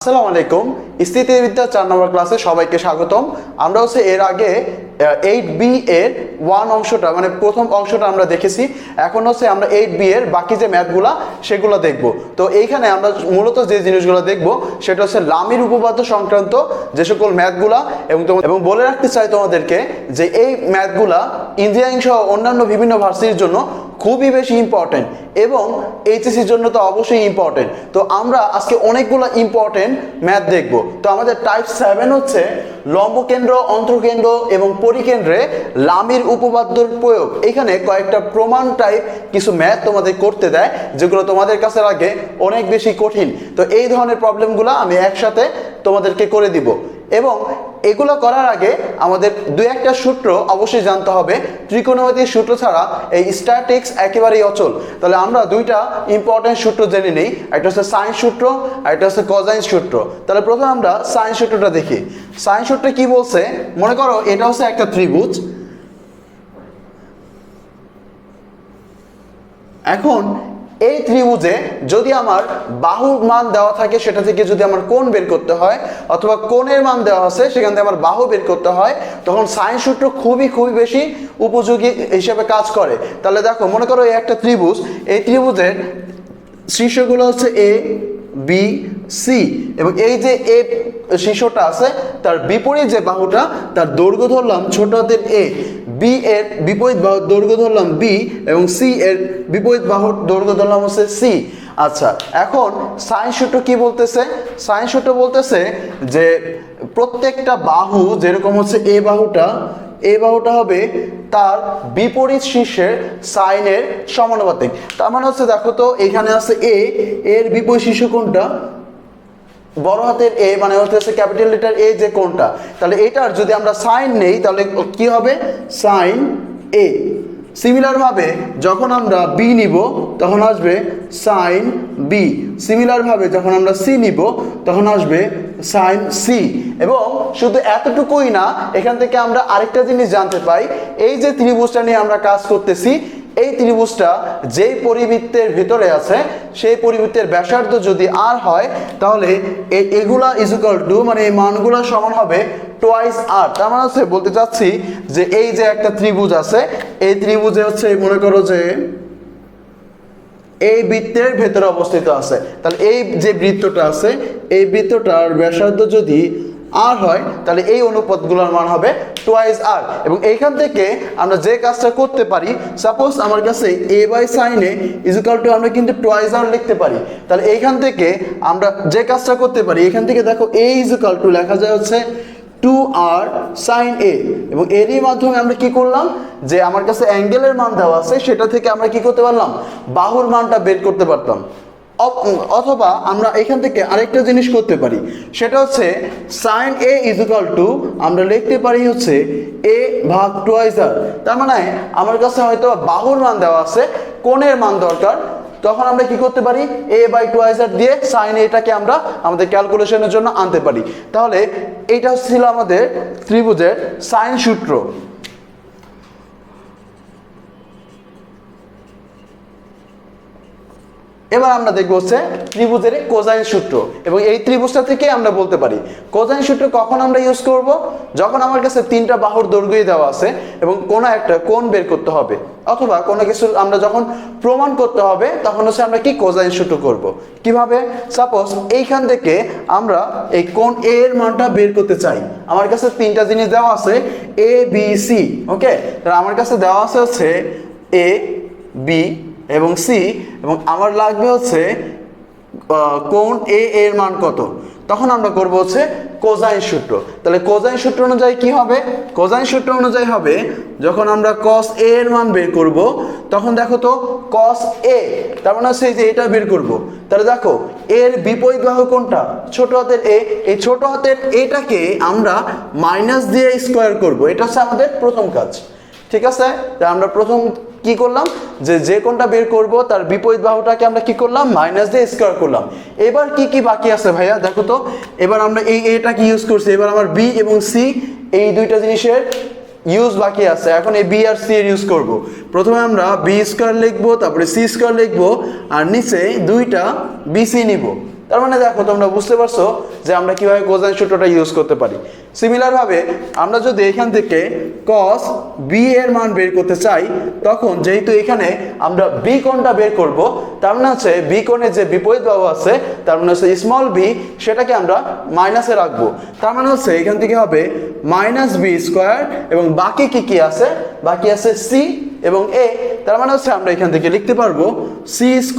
আসসালামু আলাইকুম। স্থিতিবিদ্যা 4 নম্বর ক্লাসে সবাইকে স্বাগতম। আমরা হচ্ছে এর আগে 8b এর 1 অংশটা মানে প্রথম অংশটা আমরা দেখেছি। এখন হচ্ছে আমরা 8b এর বাকি যে ম্যাথগুলা সেগুলো দেখব। তো এইখানে আমরা মূলত যে জিনিসগুলো দেখব সেটা হচ্ছে লামির উপপাদ্য সংক্রান্ত যে সকল ম্যাথগুলা এবং বলে রাখতে চাই তোমাদেরকে যে এই ম্যাথগুলা ইঞ্জিনিয়ারিং সহ অন্যান্য বিভিন্ন ভার্সিটির জন্য খুবই বেশি ইম্পর্টেন্ট এবং এইচএসসির জন্য তো অবশ্যই ইম্পর্টেন্ট। তো আমরা আজকে অনেকগুলো ইম্পর্টেন্ট ম্যাথ দেখব। তো আমাদের টাইপ 7 হচ্ছে লম্বকেন্দ্র, অন্তর্কেন্দ্র এবং পরিকেন্দ্রে লামির উপপাদ্যর প্রয়োগ। এখানে কয়েকটা প্রমাণ টাইপ কিছু ম্যাথ তোমাদের করতে দেয় যেগুলো তোমাদের কাছে লাগে অনেক বেশি কঠিন। তো এই ধরনের প্রবলেমগুলো আমি একসাথে তোমাদেরকে করে দিব এবং এগুলো করার আগে আমাদের দুই একটা সূত্র অবশ্যই জানতে হবে। ত্রিকোণমিতির সূত্র ছাড়া এই স্ট্যাটিক্স একেবারেই অচল। তাহলে আমরা দুইটা ইম্পর্টেন্ট সূত্র জেনে নিই, একটা হচ্ছে সাইন সূত্র আর একটা হচ্ছে কোসাইন সূত্র। তাহলে প্রথমে আমরা সাইন সূত্রটা দেখি। সাইন সূত্রে কি বলছে, মনে করো এটা হচ্ছে একটা ত্রিভুজ। এখন এই ত্রিভুজে যদি আমার বাহুর মান দেওয়া থাকে সেটা থেকে যদি আমার কোণ বের করতে হয় অথবা কোণের মান দেওয়া আছে সেখান থেকে আমার বাহু বের করতে হয়, তখন সাইন সূত্র খুবই বেশি উপযোগী হিসেবে কাজ করে। তাহলে দেখো, মনে করো এই একটা ত্রিভুজ, এই ত্রিভুজের শীর্ষগুলো হচ্ছে এ বি সি এবং এই যে এ শীর্ষটা আছে তার বিপরীত যে বাহুটা তার দৈর্ঘ্য ধরলাম ছোট হাতের এ, বি এর বিপরীত বাহুর দৈর্ঘ্য ধরলাম বি এবং সি এর বিপরীত বাহুর দৈর্ঘ্য ধরলাম হচ্ছে সি। আচ্ছা, এখন সাইন সূত্র কি বলতেছে? সাইন সূত্র বলতেছে যে প্রত্যেকটা বাহু যেরকম হচ্ছে এ বাহুটা হবে তার বিপরীত শীর্ষের সাইনের সমানুপাতিক। তার মানে হচ্ছে দেখো তো, এখানে আছে এ, এর বিপরীত শীর্ষ কোণটা বড় হাতের এ মানে হচ্ছে ক্যাপিটাল লেটার এ যে কোণটা, তাহলে এটার যদি আমরা সাইন নেই তাহলে কি হবে? সাইন এ। সিমিলার ভাবে যখন আমরা বি নিব তখন আসবে সাইন বি। সিমিলার ভাবে যখন আমরা সি নিব তখন আসবে সাইন সি। এবং শুধু এতটুকুই না, এখান থেকে আমরা আরেকটা জিনিস জানতে পাই। এই যে ত্রিভুজটা নিয়ে আমরা কাজ করতেছি, এই ত্রিভুজটা যেই পরিবৃত্তের ভিতরে আছে সেই পরিবৃত্তের ব্যাসার্ধ যদি আর হয় তাহলে এগুলা ইকুয়াল টু মানে এই মানগুলো সমান হবে টোয়াইস আর। তার মানে হচ্ছে বলতে চাচ্ছি যে এই যে একটা ত্রিভুজ আছে, এই ত্রিভুজে হচ্ছে মনে করো যে এই বৃত্তের ভেতরে অবস্থিত আছে, তাহলে এই যে বৃত্তটা আছে এই বৃত্তটার ব্যাসার্ধ যদি আর হয় তাহলে এই অনুপাতগুলোর মান হবে টোয়াইস আর। এবং এইখান থেকে আমরা যে কাজটা করতে পারি, সাপোজ আমার কাছে A by sine A equal to আমরা কিন্তু টোয়াইস আর লিখতে পারি। তাহলে এইখান থেকে আমরা যে কাজটা করতে পারি, এখান থেকে দেখো এ ইকুয়াল টু লেখা যায় হচ্ছে 2r sin a এবং এরই মাধ্যমে আমরা কি করলাম যে আমার কাছে অ্যাঙ্গেলের মান দেওয়া আছে সেটা থেকে আমরা কি করতে পারলাম, বাহুর মানটা বের করতে পারতাম। অথবা আমরা এখান থেকে আরেকটা জিনিস করতে পারি, সেটা হচ্ছে সাইন এ ইকুয়াল টু আমরা লিখতে পারি হচ্ছে এ ভাগ টোয়াইস আর। তার মানে আমার কাছে হয়তো বাহুর মান দেওয়া আছে, কোণের মান দরকার, তখন আমরা কি করতে পারি, এ বাই টোয়াইস আর দিয়ে সাইন এটাকে আমরা আমাদের ক্যালকুলেশনের জন্য আনতে পারি। তাহলে এইটা ছিল আমাদের ত্রিভুজের সাইন সূত্র। এবার আমরা দেখবো হচ্ছে ত্রিভুজের কোসাইন সূত্র এবং এই ত্রিভুজটা থেকে আমরা বলতে পারি কোসাইন সূত্র কখন আমরা ইউজ করব, যখন আমার কাছে তিনটা বাহুর দৈর্ঘ্যই দেওয়া আছে এবং কোনো একটা কোণ বের করতে হবে অথবা কোনো কিছু আমরা যখন প্রমাণ করতে হবে তখন হচ্ছে আমরা কি কোসাইন সূত্র করব। কিভাবে? সাপোজ এইখান থেকে আমরা এই কোণ এ এর মানটা বের করতে চাই, আমার কাছে তিনটা জিনিস দেওয়া আছে এ বি সি। ওকে, তাহলে আমার কাছে দেওয়া আছে হচ্ছে এ বি এবং সি এবং আমার লাগবে হচ্ছে কোণ এ এর মান কত, তখন আমরা করব হচ্ছে কোসাইন সূত্র। তাহলে কোসাইন সূত্র অনুযায়ী কি হবে? কোসাইন সূত্র অনুযায়ী হবে যখন আমরা cos a এর মান বের করব তখন দেখো তো cos a, তার মানে হচ্ছে যে এটা বের করব। তাহলে দেখো এর বিপরীত বাহু কোনটা? ছোট হাতের এ। এই ছোট হাতের এটাকে আমরা মাইনাস দিয়ে স্কোয়ার করব, এটা হচ্ছে আমাদের প্রথম কাজ। ঠিক আছে, তাহলে আমরা প্রথম কি করলাম যে কোনটা বের করব তার বিপরীত বাহুটাকে আমরা কি করলাম, মাইনাস দিয়ে স্কয়ার করলাম। এবার কি বাকি আছে ভাইয়া দেখো তো, এবার আমরা এই এটা কি ইউজ করছি, এবার আমার বি এবং সি এই দুইটা জিনিসের ইউজ বাকি আছে। এখন এই বি আর সি এর ইউজ করব। প্রথমে আমরা বি স্কয়ার লিখবো, তারপরে সি স্কয়ার লিখবো আর নিচে দুইটা বিসি নিব। তার মানে দেখো তোমরা বুঝতে পারছো যে আমরা কিভাবে কোসাইন সূত্রটা ইউজ করতে পারি। সিমিলার ভাবে আমরা যদি এখান থেকে cos b এর মান বের করতে চাই, তখন যেহেতু এখানে আমরা b কোণটা বের করব, তার মানে হচ্ছে b কোণের যে বিপরীত বাহু আছে তার মানে হচ্ছে স্মল b, সেটাকে আমরা মাইনাসে রাখবো। তার মানে হচ্ছে এখান থেকে হবে -b² এবং বাকি কি আছে, বাকি আছে c এবং a। তার মানে হচ্ছে আমরা এখান থেকে লিখতে পারবো c² +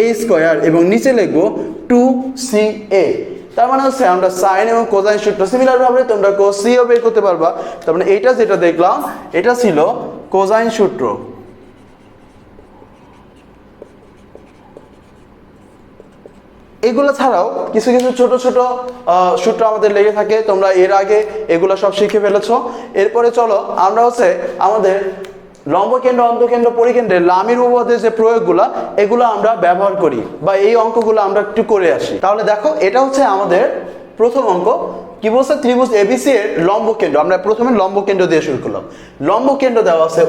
a² এবং নিচে লিখবো 2ca। তার মানে হচ্ছে আমরা সাইন এবং কোসাইন সূত্র সিমিলার ভাবে তোমরা cos c ও বের করতে পারবা। তার মানে এইটা যেটা দেখলাম এটা ছিল কোসাইন সূত্র। এগুলো ছাড়াও কিছু কিছু ছোট ছোট সূত্র আমাদের লেগে থাকে, তোমরা এর আগে এগুলো সব শিখে ফেলেছো। এরপরে চলো আমরা হচ্ছে আমাদের লম্বকেন্দ্র, অন্তকেন্দ্র, পরিকেন্দ্রের লামির উপপাদ্যের যে প্রয়োগগুলা এগুলো আমরা ব্যবহার করি বা এই অঙ্কগুলো আমরা একটু করে আসি। তাহলে দেখো এটা হচ্ছে আমাদের প্রথম অঙ্ক। কি বলছে, ত্রিভুজ এবিসি এর লম্বকেন্দ্র। আমরা প্রথমে লম্বকেন্দ্র দিয়ে শুরু করলাম। লম্বকেন্দ্র দেওয়া আছে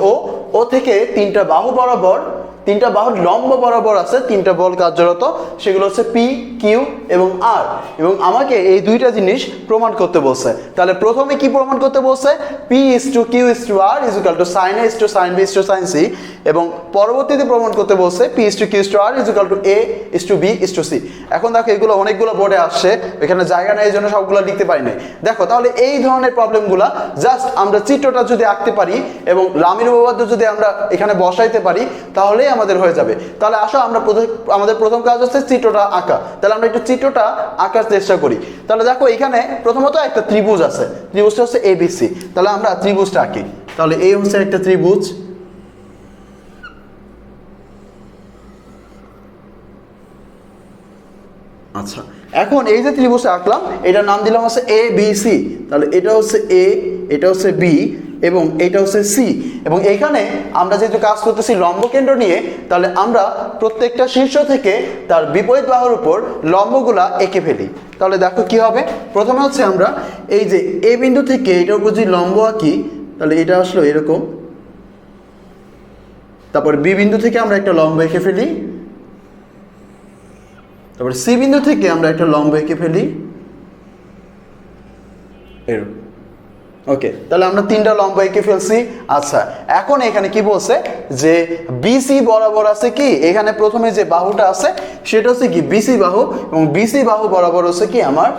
ও থেকে তিনটা বাহু বরাবর, তিনটা বাহুর লম্ব বরাবর আছে তিনটা বল কার্যরত, সেগুলো হচ্ছে পি, কিউ এবং আর। এবং আমাকে এই দুইটা জিনিস প্রমাণ করতে বলছে। তাহলে প্রথমে কি প্রমাণ করতে বলছে, P is to Q is to R is equal to sine A is to sine B is to sine C. এবং পরবর্তীতে প্রমাণ করতে বলছে P is to Q is to R is equal to A is to B is to C. এখন দেখো এগুলো অনেকগুলো বোর্ডে আসছে, এখানে জায়গা নেই, এই জন্য সবগুলো লিখতে পারি নাই। দেখো তাহলে এই ধরনের প্রবলেমগুলা জাস্ট আমরা চিত্রটা যদি আঁকতে পারি এবং লামির উপপাদ্য যদি আমরা এখানে বসাইতে পারি তাহলেই আমাদের হয়ে যাবে। তাহলে আসো আমরা আমাদের প্রথম কাজ হচ্ছে চিত্রটা আঁকা। তাহলে আমরা একটু চিত্রটা আঁকার চেষ্টা করি। তাহলে দেখো এখানে প্রথমত একটা ত্রিভুজ আছে, ত্রিভুজটা হচ্ছে এবিসি। তাহলে আমরা ত্রিভুজটা আঁকি। তাহলে এই হচ্ছে একটা ত্রিভুজ, আচ্ছা এখন এই যে ত্রিভুজটা আঁকলাম এটার নাম দিলাম হচ্ছে এ বি সি। তাহলে এটা হচ্ছে এ, এটা হচ্ছে বি এবং এটা হচ্ছে সি। এবং এইখানে আমরা যেহেতু কাজ করতেছি লম্বকেন্দ্র নিয়ে, তাহলে আমরা প্রত্যেকটা শীর্ষ থেকে তার বিপরীত বাহুর উপর লম্বগুলা এঁকে ফেলি। তাহলে দেখো কি হবে, প্রথমে হচ্ছে আমরা এই যে এ বিন্দু থেকে এটার উপর যদি লম্ব আঁকি তাহলে এটা আসলো এরকম। তারপর বি বিন্দু থেকে আমরা একটা লম্ব এঁকে ফেলি, তারপর সি বিন্দু থেকে আমরা একটা লম্ব এঁকে ফেলি এরকম। ওকে, তাহলে আমরা তিনটা লম্ব এঁকে ফেলছি। আচ্ছা এখন এখানে কি বলছে যে বিসি বরাবর আছে কি, এখানে প্রথমে যে বাহুটা আছে সেটা হচ্ছে কি বিসি বাহু, এবং বিসি বাহু বরাবর হচ্ছে কি আমার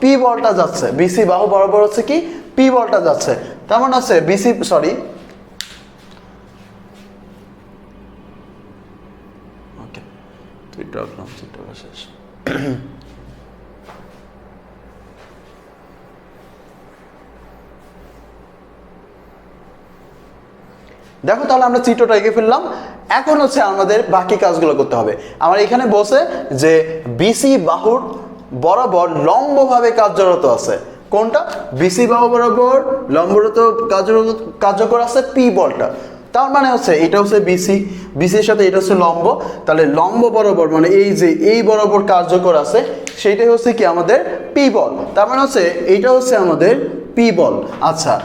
পি বলটা যাচ্ছে। বিসি বাহু বরাবর হচ্ছে কি পি বলটা যাচ্ছে। তার মানে আছে বিসি, সরি ওকে চিত্রটা শেষ। দেখো তাহলে আমরা চিত্রটা এঁকে ফেললাম। এখন হচ্ছে আমাদের বাকি কাজগুলো করতে হবে। আমার এখানে বলছে যে বিসি বাহুর বরাবর লম্বভাবে কার্যরত আছে। কোনটা? বিসি বাহু বরাবর লম্বরত কার্যকর আছে পি বলটা। তার মানে হচ্ছে এটা হচ্ছে বিসি, বিসির সাথে এটা হচ্ছে লম্ব। তাহলে লম্ব বরাবর মানে এই যে এই বরাবর কার্যকর আছে সেইটাই হচ্ছে কি আমাদের পি বল। তার মানে হচ্ছে এইটা হচ্ছে আমাদের পি বল। আচ্ছা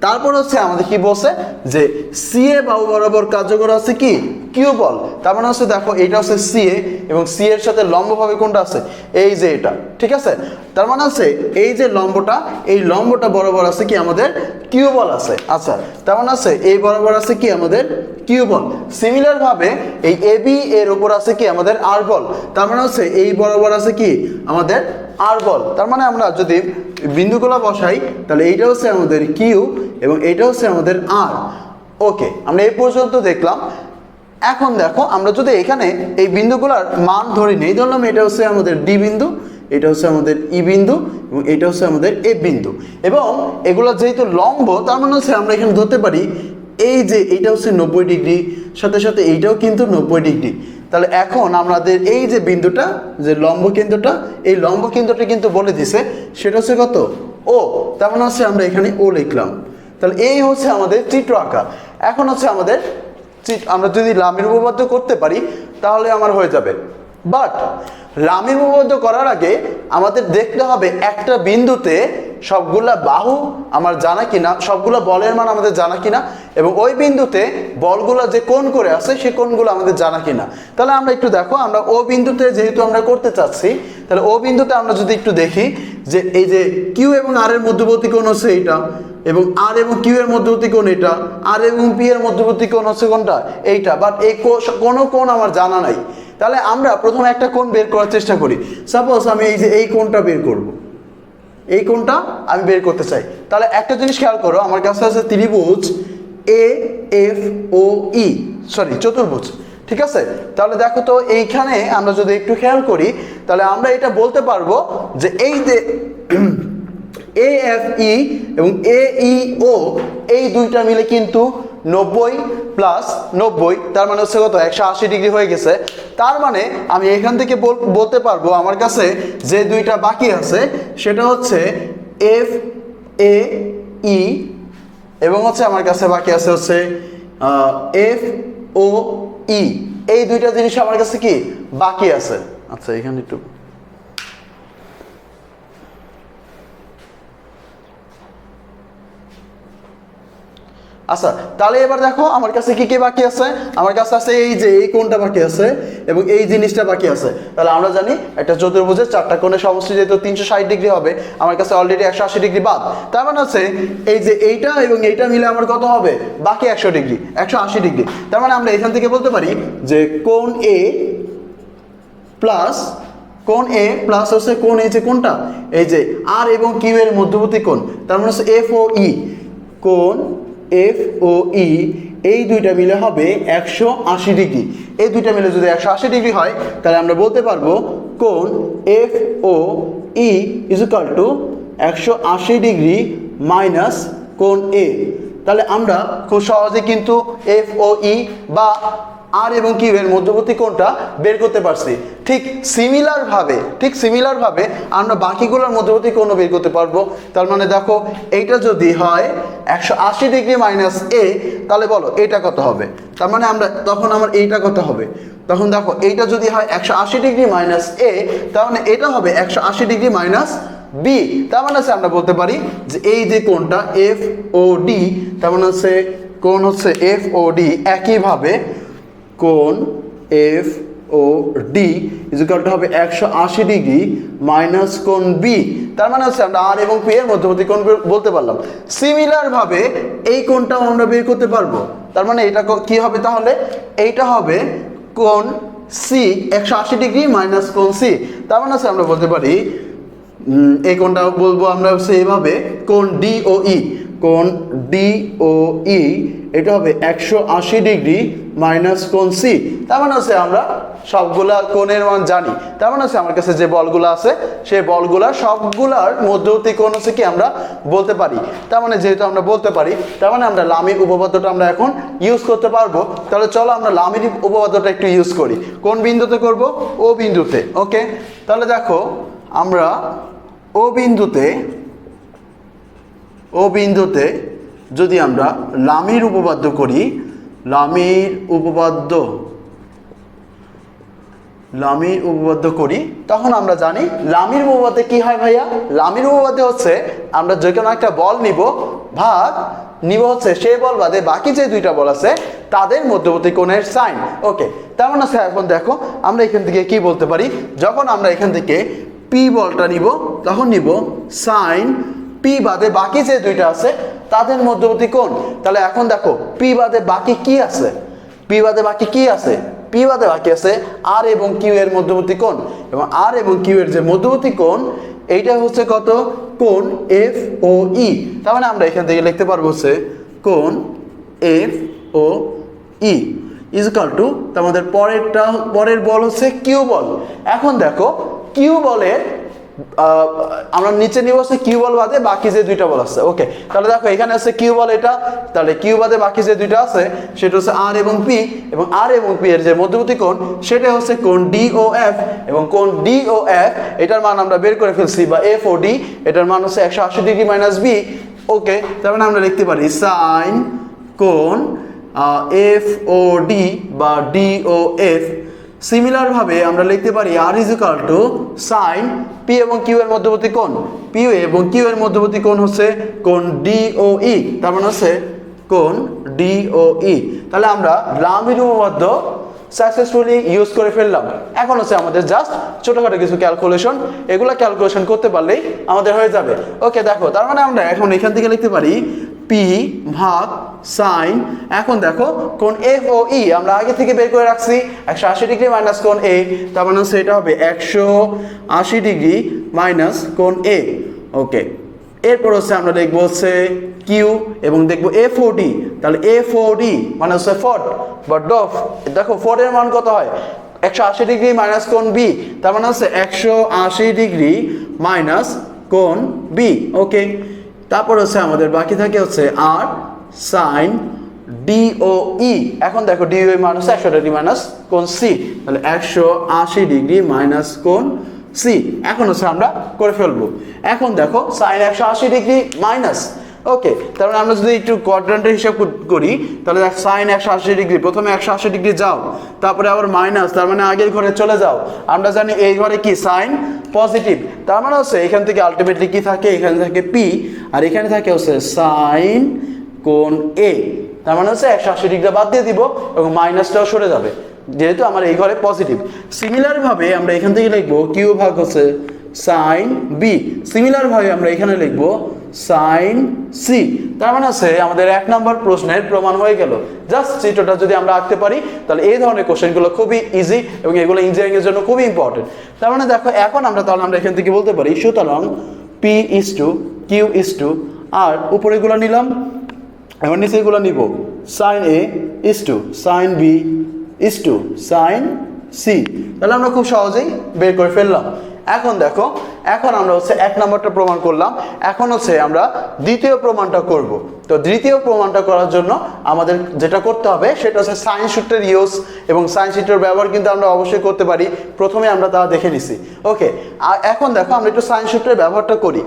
তারপর হচ্ছে আমাদের কি বলছে যে সিএ বাহু বরাবর কার্যকর আছে কি কিউ বল। তার মানে হচ্ছে দেখো এটা হচ্ছে সিএ এবং সি এর সাথে লম্বভাবে কোনটা আছে, এই যে এটা, ঠিক আছে। তার মানে হচ্ছে এই যে লম্বটা, এই লম্বটা বরাবর আছে কি আমাদের কিউ বল আছে। আচ্ছা তার মানে হচ্ছে এই বরাবর আছে কি আমাদের কিউ বল। সিমিলার ভাবে এই এবি এর উপর আছে কি আমাদের আর বল। তার মানে হচ্ছে এই বরাবর আছে কি আমাদের আর বল। তার মানে আমরা যদি বিন্দুগুলো বসাই তাহলে এইটা হচ্ছে আমাদের কিউ এবং এইটা হচ্ছে আমাদের আর। ওকে, আমরা এই পর্যন্ত দেখলাম। এখন দেখো আমরা যদি এখানে এই বিন্দুগুলোর মান ধরে নিই, ধরলাম এটা হচ্ছে আমাদের ডি বিন্দু, এটা হচ্ছে আমাদের ই বিন্দু এবং এটা হচ্ছে আমাদের এ বিন্দু, এবং এগুলো যেহেতু লম্ব তার মানে হচ্ছে আমরা এখানে ধরতে পারি এই যে এইটা হচ্ছে 90 ডিগ্রি, সাথে সাথে এইটাও কিন্তু 90 ডিগ্রি। তাহলে এখন আমাদের এই যে বিন্দুটা, যে লম্ব কেন্দ্রটা, এই লম্ব কেন্দ্রটা কিন্তু বলে দিছে সেটা হচ্ছে কত ও। তার মানে হচ্ছে আমরা এখানে ও লিখলাম। তাহলে এই হচ্ছে আমাদের চিত্র আঁকা। এখন হচ্ছে আমাদের আমরা যদি লামির উপপাদ্য করতে পারি তাহলে আমার হয়ে যাবে। বাট লামির উপপাদ্য করার আগে আমাদের দেখতে হবে একটা বিন্দুতে সবগুলা বাহু আমার জানা কিনা, সবগুলা বলের মান আমাদের জানা কিনা, এবং ওই বিন্দুতে বলগুলা যে কোণ করে আছে সেই কোণগুলো আমাদের জানা কিনা। তাহলে আমরা একটু দেখো, আমরা ও বিন্দুতে যেহেতু আমরা করতে চাচ্ছি, তাহলে ও বিন্দুতে আমরা যদি একটু দেখি যে এই যে কিউ এবং আর এর মধ্যবর্তী কোণ হচ্ছে এইটা, এবং আর এবং কিউ এর মধ্যবর্তী কোণ এটা, আর এবং পি এর মধ্যবর্তী কোণ হচ্ছে কোনটা এইটা, বাট এই কোনো কোণ আমার জানা নাই। তাহলে আমরা প্রথমে একটা কোণ বের করার চেষ্টা করি। সাপোজ আমি এই যে এই কোণটা বের করব, এই কোণটা আমি বের করতে চাই। তাহলে একটা জিনিস খেয়াল করো, আমার কাছে আছে ত্রিভুজ A F O E, sorry চতুর্ভুজ, ঠিক আছে। তাহলে দেখো তো এইখানে আমরা যদি একটু খেয়াল করি, তাহলে আমরা এটা বলতে পারবো যে এই যে এ এফ ই এবং এ ই ও এই দুইটা মিলে কিন্তু 90 প্লাস 90, তার মানে হচ্ছে কত 180 ডিগ্রি হয়ে গেছে। তার মানে আমি এখান থেকে বলতে পারবো আমার কাছে যে দুইটা বাকি আছে সেটা হচ্ছে এফ এ ই, এবং হচ্ছে আমার কাছে বাকি আছে হচ্ছে এফ ও ই। এই দুইটা জিনিস আমার কাছে কি বাকি আছে। আচ্ছা এখানে একটু আচ্ছা, তাহলে এবার দেখো আমার কাছে কি কি বাকি আছে। আমার কাছে আছে এই যে এই কোণটা বাকি আছে এবং এই জিনিসটা বাকি আছে। তাহলে আমরা জানি একটা চতুর্ভুজের চারটা কোণের সমষ্টি যেহেতু 360 ডিগ্রি হবে, আমার কাছে অলরেডি 180 ডিগ্রি বাদ। তার মানে হচ্ছে এই যে এইটা এবং এইটা মিলে আমার কত হবে বাকি 100 ডিগ্রি, 180 ডিগ্রি। তার মানে আমরা এখান থেকে বলতে পারি যে কোণ এ প্লাস হচ্ছে কোণ এই যে কোণটা এই যে আর এবং কিউ এর মধ্যবর্তী কোণ, তার মানে হচ্ছে এফ ও ই, কোণ এফ ও ই এই দুইটা মিলে হবে 180 ডিগ্রি। এই দুইটা মিলে যদি 180 ডিগ্রি হয় তাহলে আমরা বলতে পারবো কোণ F O E is equal to 180 degree minus কোণ এ। তাহলে আমরা খুব সহজে কিন্তু এফ ও ই বা আর এবং কিউ এর মধ্যবর্তী কোণটা বের করতে পারছি। ঠিক সিমিলার ভাবে আমরা বাকিগুলোর মধ্যবর্তী কোণও বের করতে পারবো। তার মানে দেখো এইটা যদি হয় 180 ডিগ্রি মাইনাস এ, তাহলে বলো এইটা কত হবে। তার মানে তখন আমার এইটা কত হবে, তখন দেখো এইটা যদি হয় 180 ডিগ্রি মাইনাস এ, তার মানে এটা হবে 180 ডিগ্রি মাইনাস বি। তার মানে হচ্ছে আমরা বলতে পারি যে এই যে কোণটা এফ ও ডি, তার মানে হচ্ছে কোণ হচ্ছে এফ ও ডি, একইভাবে কোণ F O D is equal to হবে 180 ডিগ্রি মাইনাস কোণ বি। তার মানে হচ্ছে আমরা আর এবং পি এর মধ্যবর্তী কোণ বলতে পারলাম। সিমিলার ভাবে এই কোণটাও আমরা বের করতে পারবো। তার মানে এটা কি হবে, তাহলে এইটা হবে কোণ সি 180 ডিগ্রি মাইনাস কোণ সি। তার মানে হচ্ছে আমরা বলতে পারি এই কোণটা বলবো আমরা হচ্ছে এইভাবে কোণ ডি ও ই, কোণ ডি ও ই এটা হবে 180 ডিগ্রি মাইনাস কোণ সি। তার মানে হচ্ছে আমরা সবগুলা কোণের মান জানি। তার মানে হচ্ছে আমার কাছে যে বলগুলো আছে সেই বলগুলার সবগুলার মধ্যবর্তী কোণ হচ্ছে কি আমরা বলতে পারি। তার মানে যেহেতু আমরা বলতে পারি, তার মানে আমরা লামির উপপাদ্যটা আমরা এখন ইউজ করতে পারবো। তাহলে চলো আমরা লামির উপপাদ্যটা একটু ইউজ করি। কোন বিন্দুতে করব? ও বিন্দুতে। ওকে, তাহলে দেখো আমরা ও বিন্দুতে যদি আমরা লামির উপপাদ্য করি, লামির উপপাদ্য করি, তখন আমরা জানি লামির উপপাদ্যে কি হয় ভাইয়া। লামির উপপাদ্যে হচ্ছে আমরা যে কোনো একটা বল নিব হচ্ছে সেই বল বাদে বাকি যে দুইটা বল আছে তাদের মধ্যবর্তী কোণের সাইন। ওকে, তার মানে এখন দেখো আমরা এখান থেকে কি বলতে পারি, যখন আমরা এখান থেকে পি বলটা নিব তখন নিব সাইন পি বাদে বাকি যে দুইটা আছে তাদের মধ্যবর্তী কোণ। তাহলে এখন দেখো পি বাদে বাকি কি আছে, পি বাদে বাকি আছে আর এবং কিউ এর মধ্যবর্তী কোণ, এবং আর এবং কিউ এর যে মধ্যবর্তী কোণ এইটা হচ্ছে কত, কোণ এফ ও ই। তার মানে আমরা এখান থেকে লিখতে পারবো হচ্ছে কোণ F O E is equal to আমাদের পরের বল হচ্ছে কিউ বল। এখন দেখো কিউ বলের আমরা নিচে নিব হচ্ছে কিউ বল বাদে বাকি যে দুইটা বল আছে। ওকে, তাহলে দেখো এখানে আছে কিউ বল এটা, তাহলে কিউ বাদে বাকি যে দুইটা আছে সেটা হচ্ছে আর এবং পি, এবং আর এবং পি এর যে মধ্যবর্তী কোণ সেটা হচ্ছে কোণ ডি ও এফ, এবং কোণ ডি ও এফ এটার মান আমরা বের করে ফেলছি, বা এফ ও ডি এটার মান হচ্ছে 180 ডিগ্রি মাইনাস বি। ওকে, তার মানে আমরা লিখতে পারি সাইন কোণ এফ ও ডি বা ডি ও এফ সিমিলার ভাবে আমরা লিখতে পারি R is equal to sine P এবং কিউ এর মধ্যবর্তী কোণ, পি এবং কিউ এর মধ্যবর্তী কোণ হচ্ছে কোণ ডিওই, তার মানে হচ্ছে কোণ ডিওই। তাহলে আমরা লাম্বির উপপাদ্য সাকসেসফুলি ইউজ করে ফেললাম। এখন হচ্ছে আমাদের জাস্ট ছোটখাটো কিছু ক্যালকুলেশন, এগুলো ক্যালকুলেশন করতে পারলেই আমাদের হয়ে যাবে। ওকে দেখো, তার মানে আমরা এখন এখান থেকে লিখতে পারি পি ভাগ সাইন, এখন দেখো কোণ এফ ও ই আমরা আগে থেকে বের করে রাখছি 180 ডিগ্রি মাইনাস কোণ এ, তার মানে সেটা হবে 180 ডিগ্রি মাইনাস কোণ এ। ওকে, এরপর হচ্ছে আমরা দেখবো হচ্ছে কিউ এবং দেখবো এফ ও ডি, তাহলে এফ ও ডি মানে হচ্ছে ফট বা ডফ। দেখো ফট এর মান কত হয় 180 ডিগ্রি মাইনাস কোণ বি, তার মানে হচ্ছে 180 ডিগ্রি মাইনাস কোণ বি। ওকে, তারপর হচ্ছে আমাদের বাকি থাকে হচ্ছে আর সাইন ডিওই, এখন দেখো ডিওই মান হচ্ছে 180 ডিগ্রি মাইনাস কোণ সি, তাহলে 180 ডিগ্রি মাইনাস কোণ সি। এখন হচ্ছে আমরা করে ফেলবো। এখন দেখো সাইন 180 ডিগ্রি মাইনাস, ওকে, তারপরে আমরা যদি একটু কোয়াড্রেন্টের হিসাব করি তাহলে সাইন 180 ডিগ্রি, প্রথমে 180 ডিগ্রি যাও, তারপরে আবার মাইনাস, তার মানে আগের ঘরে চলে যাও। আমরা জানি এই ঘরে কি সাইন পজিটিভ, তার মানে হচ্ছে এখান থেকে আলটিমেটলি কি থাকে, এখানে থাকে পি আর এখানে থাকে হচ্ছে সাইন কোণ এ, তার মানে হচ্ছে 180 ডিগ্রি বাদ দিয়ে দিব এবং মাইনাসটাও সরে যাবে যেহেতু আমার এই ঘরে পজিটিভ। সিমিলার ভাবে আমরা এখান থেকে লিখবো কিউ ভাগ হচ্ছে সাইন বি, সিমিলার ভাবে আমরা এখানে লিখবো সাইন সি, তার মানে হচ্ছে আমাদের 1 নম্বর প্রশ্নের প্রমাণ হয়ে গেল। জাস্ট চিত্রটা যদি আমরা আঁকতে পারি তাহলে এই ধরনের কোশ্চেনগুলো খুবই ইজি এবং এগুলো ইঞ্জিনিয়ারিং এর জন্য খুবই ইম্পর্টেন্ট। তার মানে দেখো এখন আমরা এখান থেকে বলতে পারি সুতরাং P is to Q is to R উপরেগুলো নিলাম, এবার নিচেগুলো নিব sine A is to sine B is to sine C, তাহলে আমরা খুব সহজেই বের করে ফেললাম। এখন দেখো, এখন আমরা হচ্ছে 1 নম্বরটা প্রমাণ করলাম, এখন হচ্ছে আমরা দ্বিতীয় প্রমাণটা করব। তো দ্বিতীয় প্রমাণটা করার জন্য আমাদের যেটা করতে হবে সেটা হচ্ছে সাইন সূত্রের ইউজ, এবং সাইন সূত্রের ব্যবহার কিন্তু আমরা অবশ্যই করতে পারি, প্রথমে আমরা তা দেখে নিছি। ওকে, আর এখন দেখো আমরা একটু সাইন সূত্রের ব্যবহারটা করি।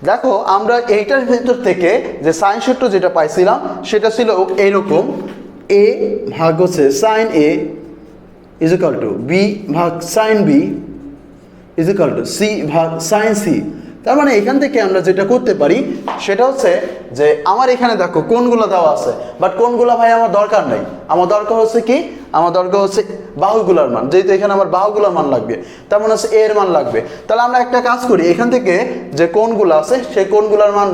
দেখো আমরা এইটার ভিতর থেকে যে সাইন সূত্র যেটা পাইছিলাম সেটা ছিল এইরকম, এ ভাগ হচ্ছে sine A is equal to B ভাগ sine B is equal to C ভাগ সাইন সি। তার মানে এখান থেকে আমরা যেটা করতে পারি সেটা হচ্ছে যে আমার এখানে দেখো কোণগুলো দেওয়া আছে, বাট কোণগুলো ভাই আমার দরকার নাই, আমার দরকার হচ্ছে কি, আমার দরকার হচ্ছে বাহুগুলোর মান, যেহেতু এখানে আমার বাহুগুলোর মান লাগবে, তার মানে হচ্ছে এর মান লাগবে। তাহলে আমরা একটা কাজ করি, এখান থেকে যে কোণগুলো আছে সেই কোণগুলোর মান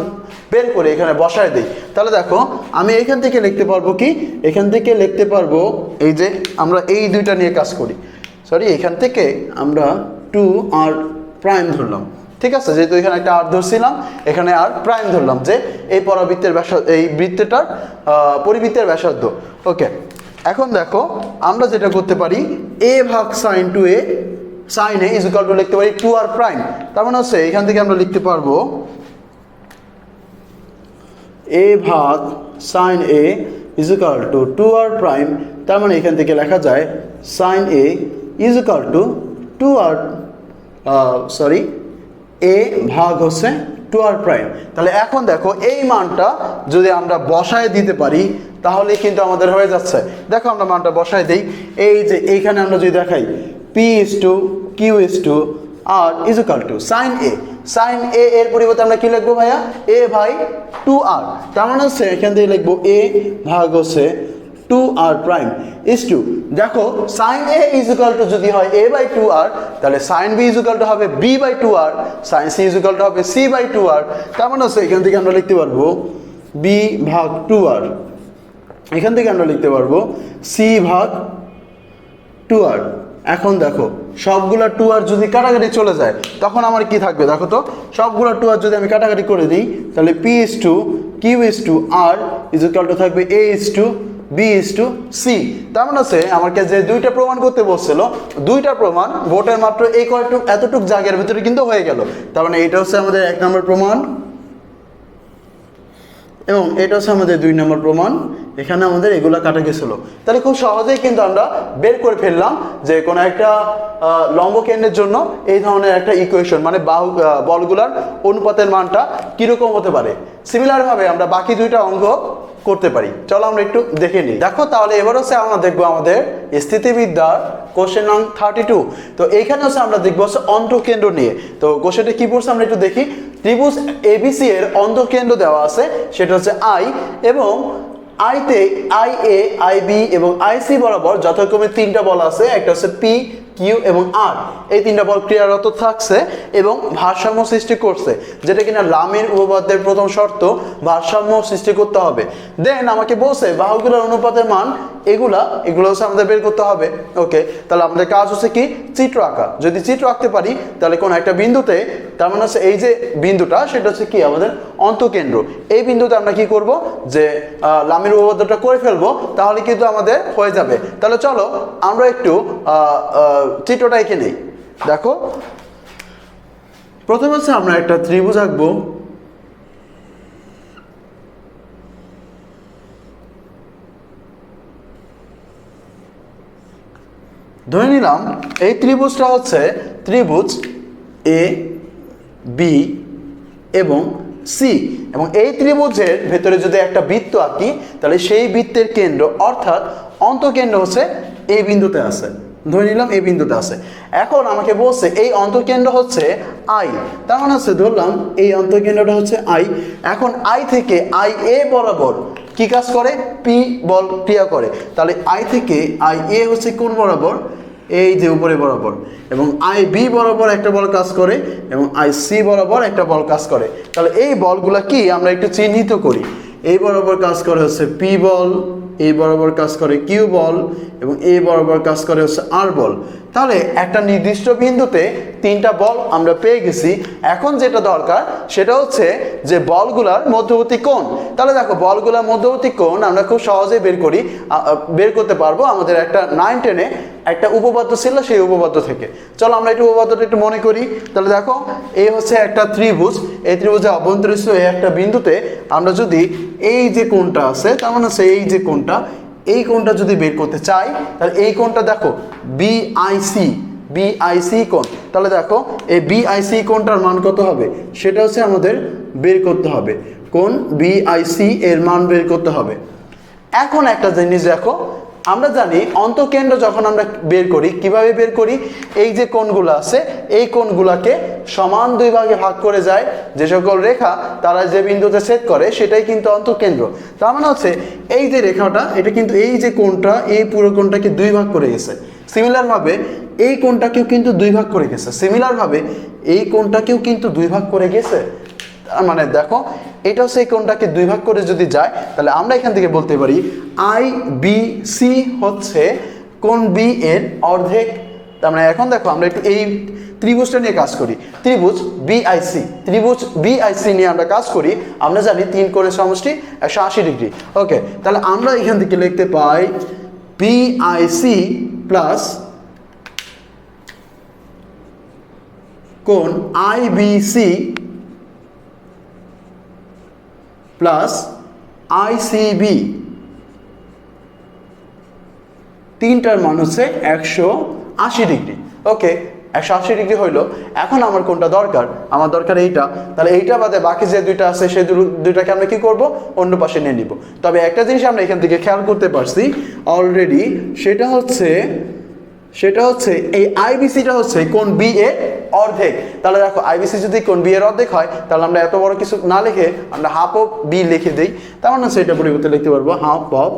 বের করে এখানে বসায় দিই। তাহলে দেখো আমি এখান থেকে লিখতে পারবো কি, এখান থেকে লিখতে পারবো এই যে আমরা এই দুইটা নিয়ে কাজ করি, সরি এখান থেকে আমরা 2r প্রাইম ধরলাম, ঠিক আছে, যেহেতু এখানে একটা আর ধরছিলাম এখানে আর প্রাইম ধরলাম, যে এই পরাবৃত্তের ব্যাসার্ধ, এই বৃত্তটার পরিবৃত্তের ব্যাসার্ধ। ওকে, এখন দেখো আমরা যেটা করতে পারি এ ভাগ sine two A sine A is equal to লিখতে পারি 2r প্রাইম, তার মানে হচ্ছে এখান থেকে আমরা লিখতে পারবো এ ভাগ sine A is equal to 2r prime, তার মানে এখান থেকে লেখা যায় sine A is equal to 2r sorry A ভাগ হচ্ছে 2r প্রাইম। তাহলে এখন দেখো এই মানটা যদি আমরা বসায় দিতে পারি তাহলে কিন্তু আমাদের হয়ে যাচ্ছে। দেখো আমরা মানটা বসায় দিই, এই যে এইখানে আমরা যদি দেখাই P is to Q is to R is equal to sine A, sine A এর পরিবর্তে আমরা কি লিখবো ভাইয়া, এ বাই 2r, তার মানে হচ্ছে এখান থেকে লিখবো এ ভাগ হচ্ছে 2r প্রাইম ইজ টু, দেখো sine A is equal to যদি হয় a বাই 2r তাহলে sine B is equal to হবে b by 2r, sine C is equal to হবে c বাই 2r, তার মানে হচ্ছে এখান থেকে আমরা লিখতে পারবো b ভাগ 2r, এখান থেকে আমরা লিখতে পারবো c ভাগ 2r। এখন দেখো সবগুলা 2r যদি কাটাকাটি চলে যায় তখন আমার কি থাকবে, দেখো তো সবগুলা 2r যদি আমি কাটাকাটি করে দিই তাহলে p is to Q is to r is equal to থাকবে a is to b is to c। তার মানে হচ্ছে আমাকে যে দুইটা প্রমাণ করতে বলছিল দুইটা প্রমাণ বোর্ডের মাত্র এই কয়টুক এতটুক জায়গার ভিতরে কিন্তু হয়ে গেল। তার মানে এটা হচ্ছে আমাদের 1 নম্বর প্রমাণ এবং এটা হচ্ছে আমাদের 2 নম্বর প্রমাণ, এখানে আমাদের এগুলা কাটা গেছিল। তাহলে খুব সহজেই কিন্তু আমরা বের করে ফেললাম যে কোনো একটা লম্বকেন্দ্রের জন্য এই ধরনের একটা ইকুয়েশন, মানে বলগুলার অনুপাতের মানটা কীরকম হতে পারে। সিমিলারভাবে আমরা বাকি দুইটা অঙ্ক করতে পারি। চলো আমরা একটু দেখে নিই। দেখো তাহলে এবার হচ্ছে আমরা দেখবো আমাদের স্থিতিবিদ্যার কোশ্চেন নং 32। তো এইখানে হচ্ছে আমরা দেখবো হচ্ছে অন্তঃকেন্দ্র নিয়ে। তো কোশ্চেনটা কি পড়ছে আমরা একটু দেখি। ত্রিভুজ এবিসি এর অন্তঃকেন্দ্র দেওয়া আছে, সেটা হচ্ছে আই, এবং আইতে আই এ, আই বি এবং আই সি বরাবর যথাক্রমে তিনটা বল আছে, একটা হচ্ছে পি, কিউ এবং আর। এই তিনটা বল ক্রিয়ারত থাকছে এবং ভারসাম্য সৃষ্টি করছে, যেটা কিনা লামের উপপাদ্যের প্রথম শর্ত, ভারসাম্য সৃষ্টি করতে হবে। দেন আমাকে বলছে বাহুগুলোর অনুপাতের মান এগুলো হচ্ছে আমাদের বের করতে হবে। ওকে, তাহলে আমাদের কাজ হচ্ছে কি, চিত্র আঁকা। যদি চিত্র আঁকতে পারি তাহলে কোনো একটা বিন্দুতে, তার মানে হচ্ছে এই যে বিন্দুটা সেটা হচ্ছে কি আমাদের অন্তঃকেন্দ্র। এই বিন্দুতে আমরা কি করব, যে লামের উপপাদ্যটা করে ফেলবো, তাহলে কিন্তু আমাদের হয়ে যাবে। তাহলে চলো আমরা একটু চিত্রটা এঁকে নেই। দেখো প্রথমে হচ্ছে আমরা একটা ত্রিভুজ আঁকবো। ধরে নিলাম এই ত্রিভুজটা হচ্ছে ত্রিভুজ এ বি এবং সি, এবং এই ত্রিভুজের ভেতরে যদি একটা বৃত্ত আঁকি তাহলে সেই বৃত্তের কেন্দ্র অর্থাৎ অন্তঃকেন্দ্র হচ্ছে এই বিন্দুতে আছে। ধরে নিলাম এই বিন্দুতে আছে। এখন আমাকে বলছে এই অন্তঃকেন্দ্র হচ্ছে আই, তার মানে হচ্ছে ধরলাম এই অন্তঃকেন্দ্রটা হচ্ছে আই। এখন আই থেকে আই এ বরাবর কি কাজ করে, পি বল ক্রিয়া করে। তাহলে আই থেকে আই এ হচ্ছে কোন বরাবর, এই যে উপরে বরাবর, এবং আই বি বরাবর একটা বল কাজ করে এবং আই সি বরাবর একটা বল কাজ করে। তাহলে এই বলগুলা কি আমরা একটু চিহ্নিত করি। এই বরাবর কাজ করে হচ্ছে পি বল, এই বরাবর কাজ করে কিউ বল, এবং এই বরাবর কাজ করে হচ্ছে আর বল। তাহলে একটা নির্দিষ্ট বিন্দুতে তিনটা বল আমরা পেয়ে গেছি। এখন যেটা দরকার সেটা হচ্ছে যে বলগুলার মধ্যবর্তী কোণ। তাহলে দেখো বলগুলার মধ্যবর্তী কোণ আমরা খুব সহজেই বের করতে পারবো। আমাদের একটা 9-10-এ একটা উপপাদ্য ছিল, সেই উপপাদ্য থেকে। চলো আমরা একটু উপপাদ্যটা একটু মনে করি। তাহলে দেখো এই হচ্ছে একটা ত্রিভুজ, এই ত্রিভুজে অভ্যন্তরস্থ এই একটা বিন্দুতে আমরা যদি এই যে কোণটা আছে, তার মানে হচ্ছে এই যে কোণটা, এই কোণটা যদি বের করতে চাই তাহলে এই কোণটা দেখো বিআইসি কোণ। তাহলে দেখো এই বিআইসি কোণটার মান কত হবে সেটা হচ্ছে আমাদের বের করতে হবে। কোণ বিআইসি এর মান বের করতে হবে। এখন একটা জিনিস দেখো, আমরা জানি অন্তঃকেন্দ্র যখন আমরা বের করি, কিভাবে বের করি, এই যে কোণগুলো আছে এই কোণগুলোকে সমান দুই ভাগে ভাগ করে যায়। যে সকল রেখা তারা যে বিন্দুতে ছেদ করে সেটাই কিন্তু অন্তঃকেন্দ্র। তার মানে হচ্ছে এই যে রেখাটা, এটা কিন্তু এই যে কোণটা, এই পুরো কোণটাকে দুই ভাগ করে গেছে। সিমিলারভাবে এই কোণটাকেও কিন্তু দুই ভাগ করে গেছে। সিমিলারভাবে এই কোণটাকেও কিন্তু দুই ভাগ করে গেছে। মানে দেখো এটা হচ্ছে এই কোণটাকে দুই ভাগ করে যদি যায় তাহলে আমরা এখান থেকে বলতে পারি আই বি সি হচ্ছে কোণ বি এর অর্ধেক। তার মানে এখন দেখো আমরা একটু এই ত্রিভুজটা নিয়ে কাজ করি। ত্রিভুজ বিআইসি নিয়ে আমরা কাজ করি। আমরা জানি 3 কোণের সমষ্টি 180 ডিগ্রি। ওকে, তাহলে আমরা এখান থেকে লিখতে পাই বিআইসি প্লাস কোণ আইবিসি প্লাস আইসিবি, তিনটার মান হচ্ছে 180 ডিগ্রি। ওকে, 180 ডিগ্রি হইলো। এখন আমার কোনটা দরকার, আমার দরকার এইটা। তাহলে এইটা বাদে বাকি যে দুইটা আছে সেই দুইটাকে আমরা কি করব, অন্য পাশে নিয়ে নিব। তবে একটা জিনিস আমরা এখান থেকে খেয়াল করতে পারছি অলরেডি, সেটা হচ্ছে এই আইবিসিটা হচ্ছে কোণ বি এর অর্ধেক। তাহলে দেখো আইবিসি যদি কোণ বি এর অর্ধেক হয় তাহলে আমরা এত বড় কিছু না লিখে আমরা হাফ অফ বি লিখে দিই। তার মানে সেটা পরিবর্তে লিখতে পারবো হাফ অফ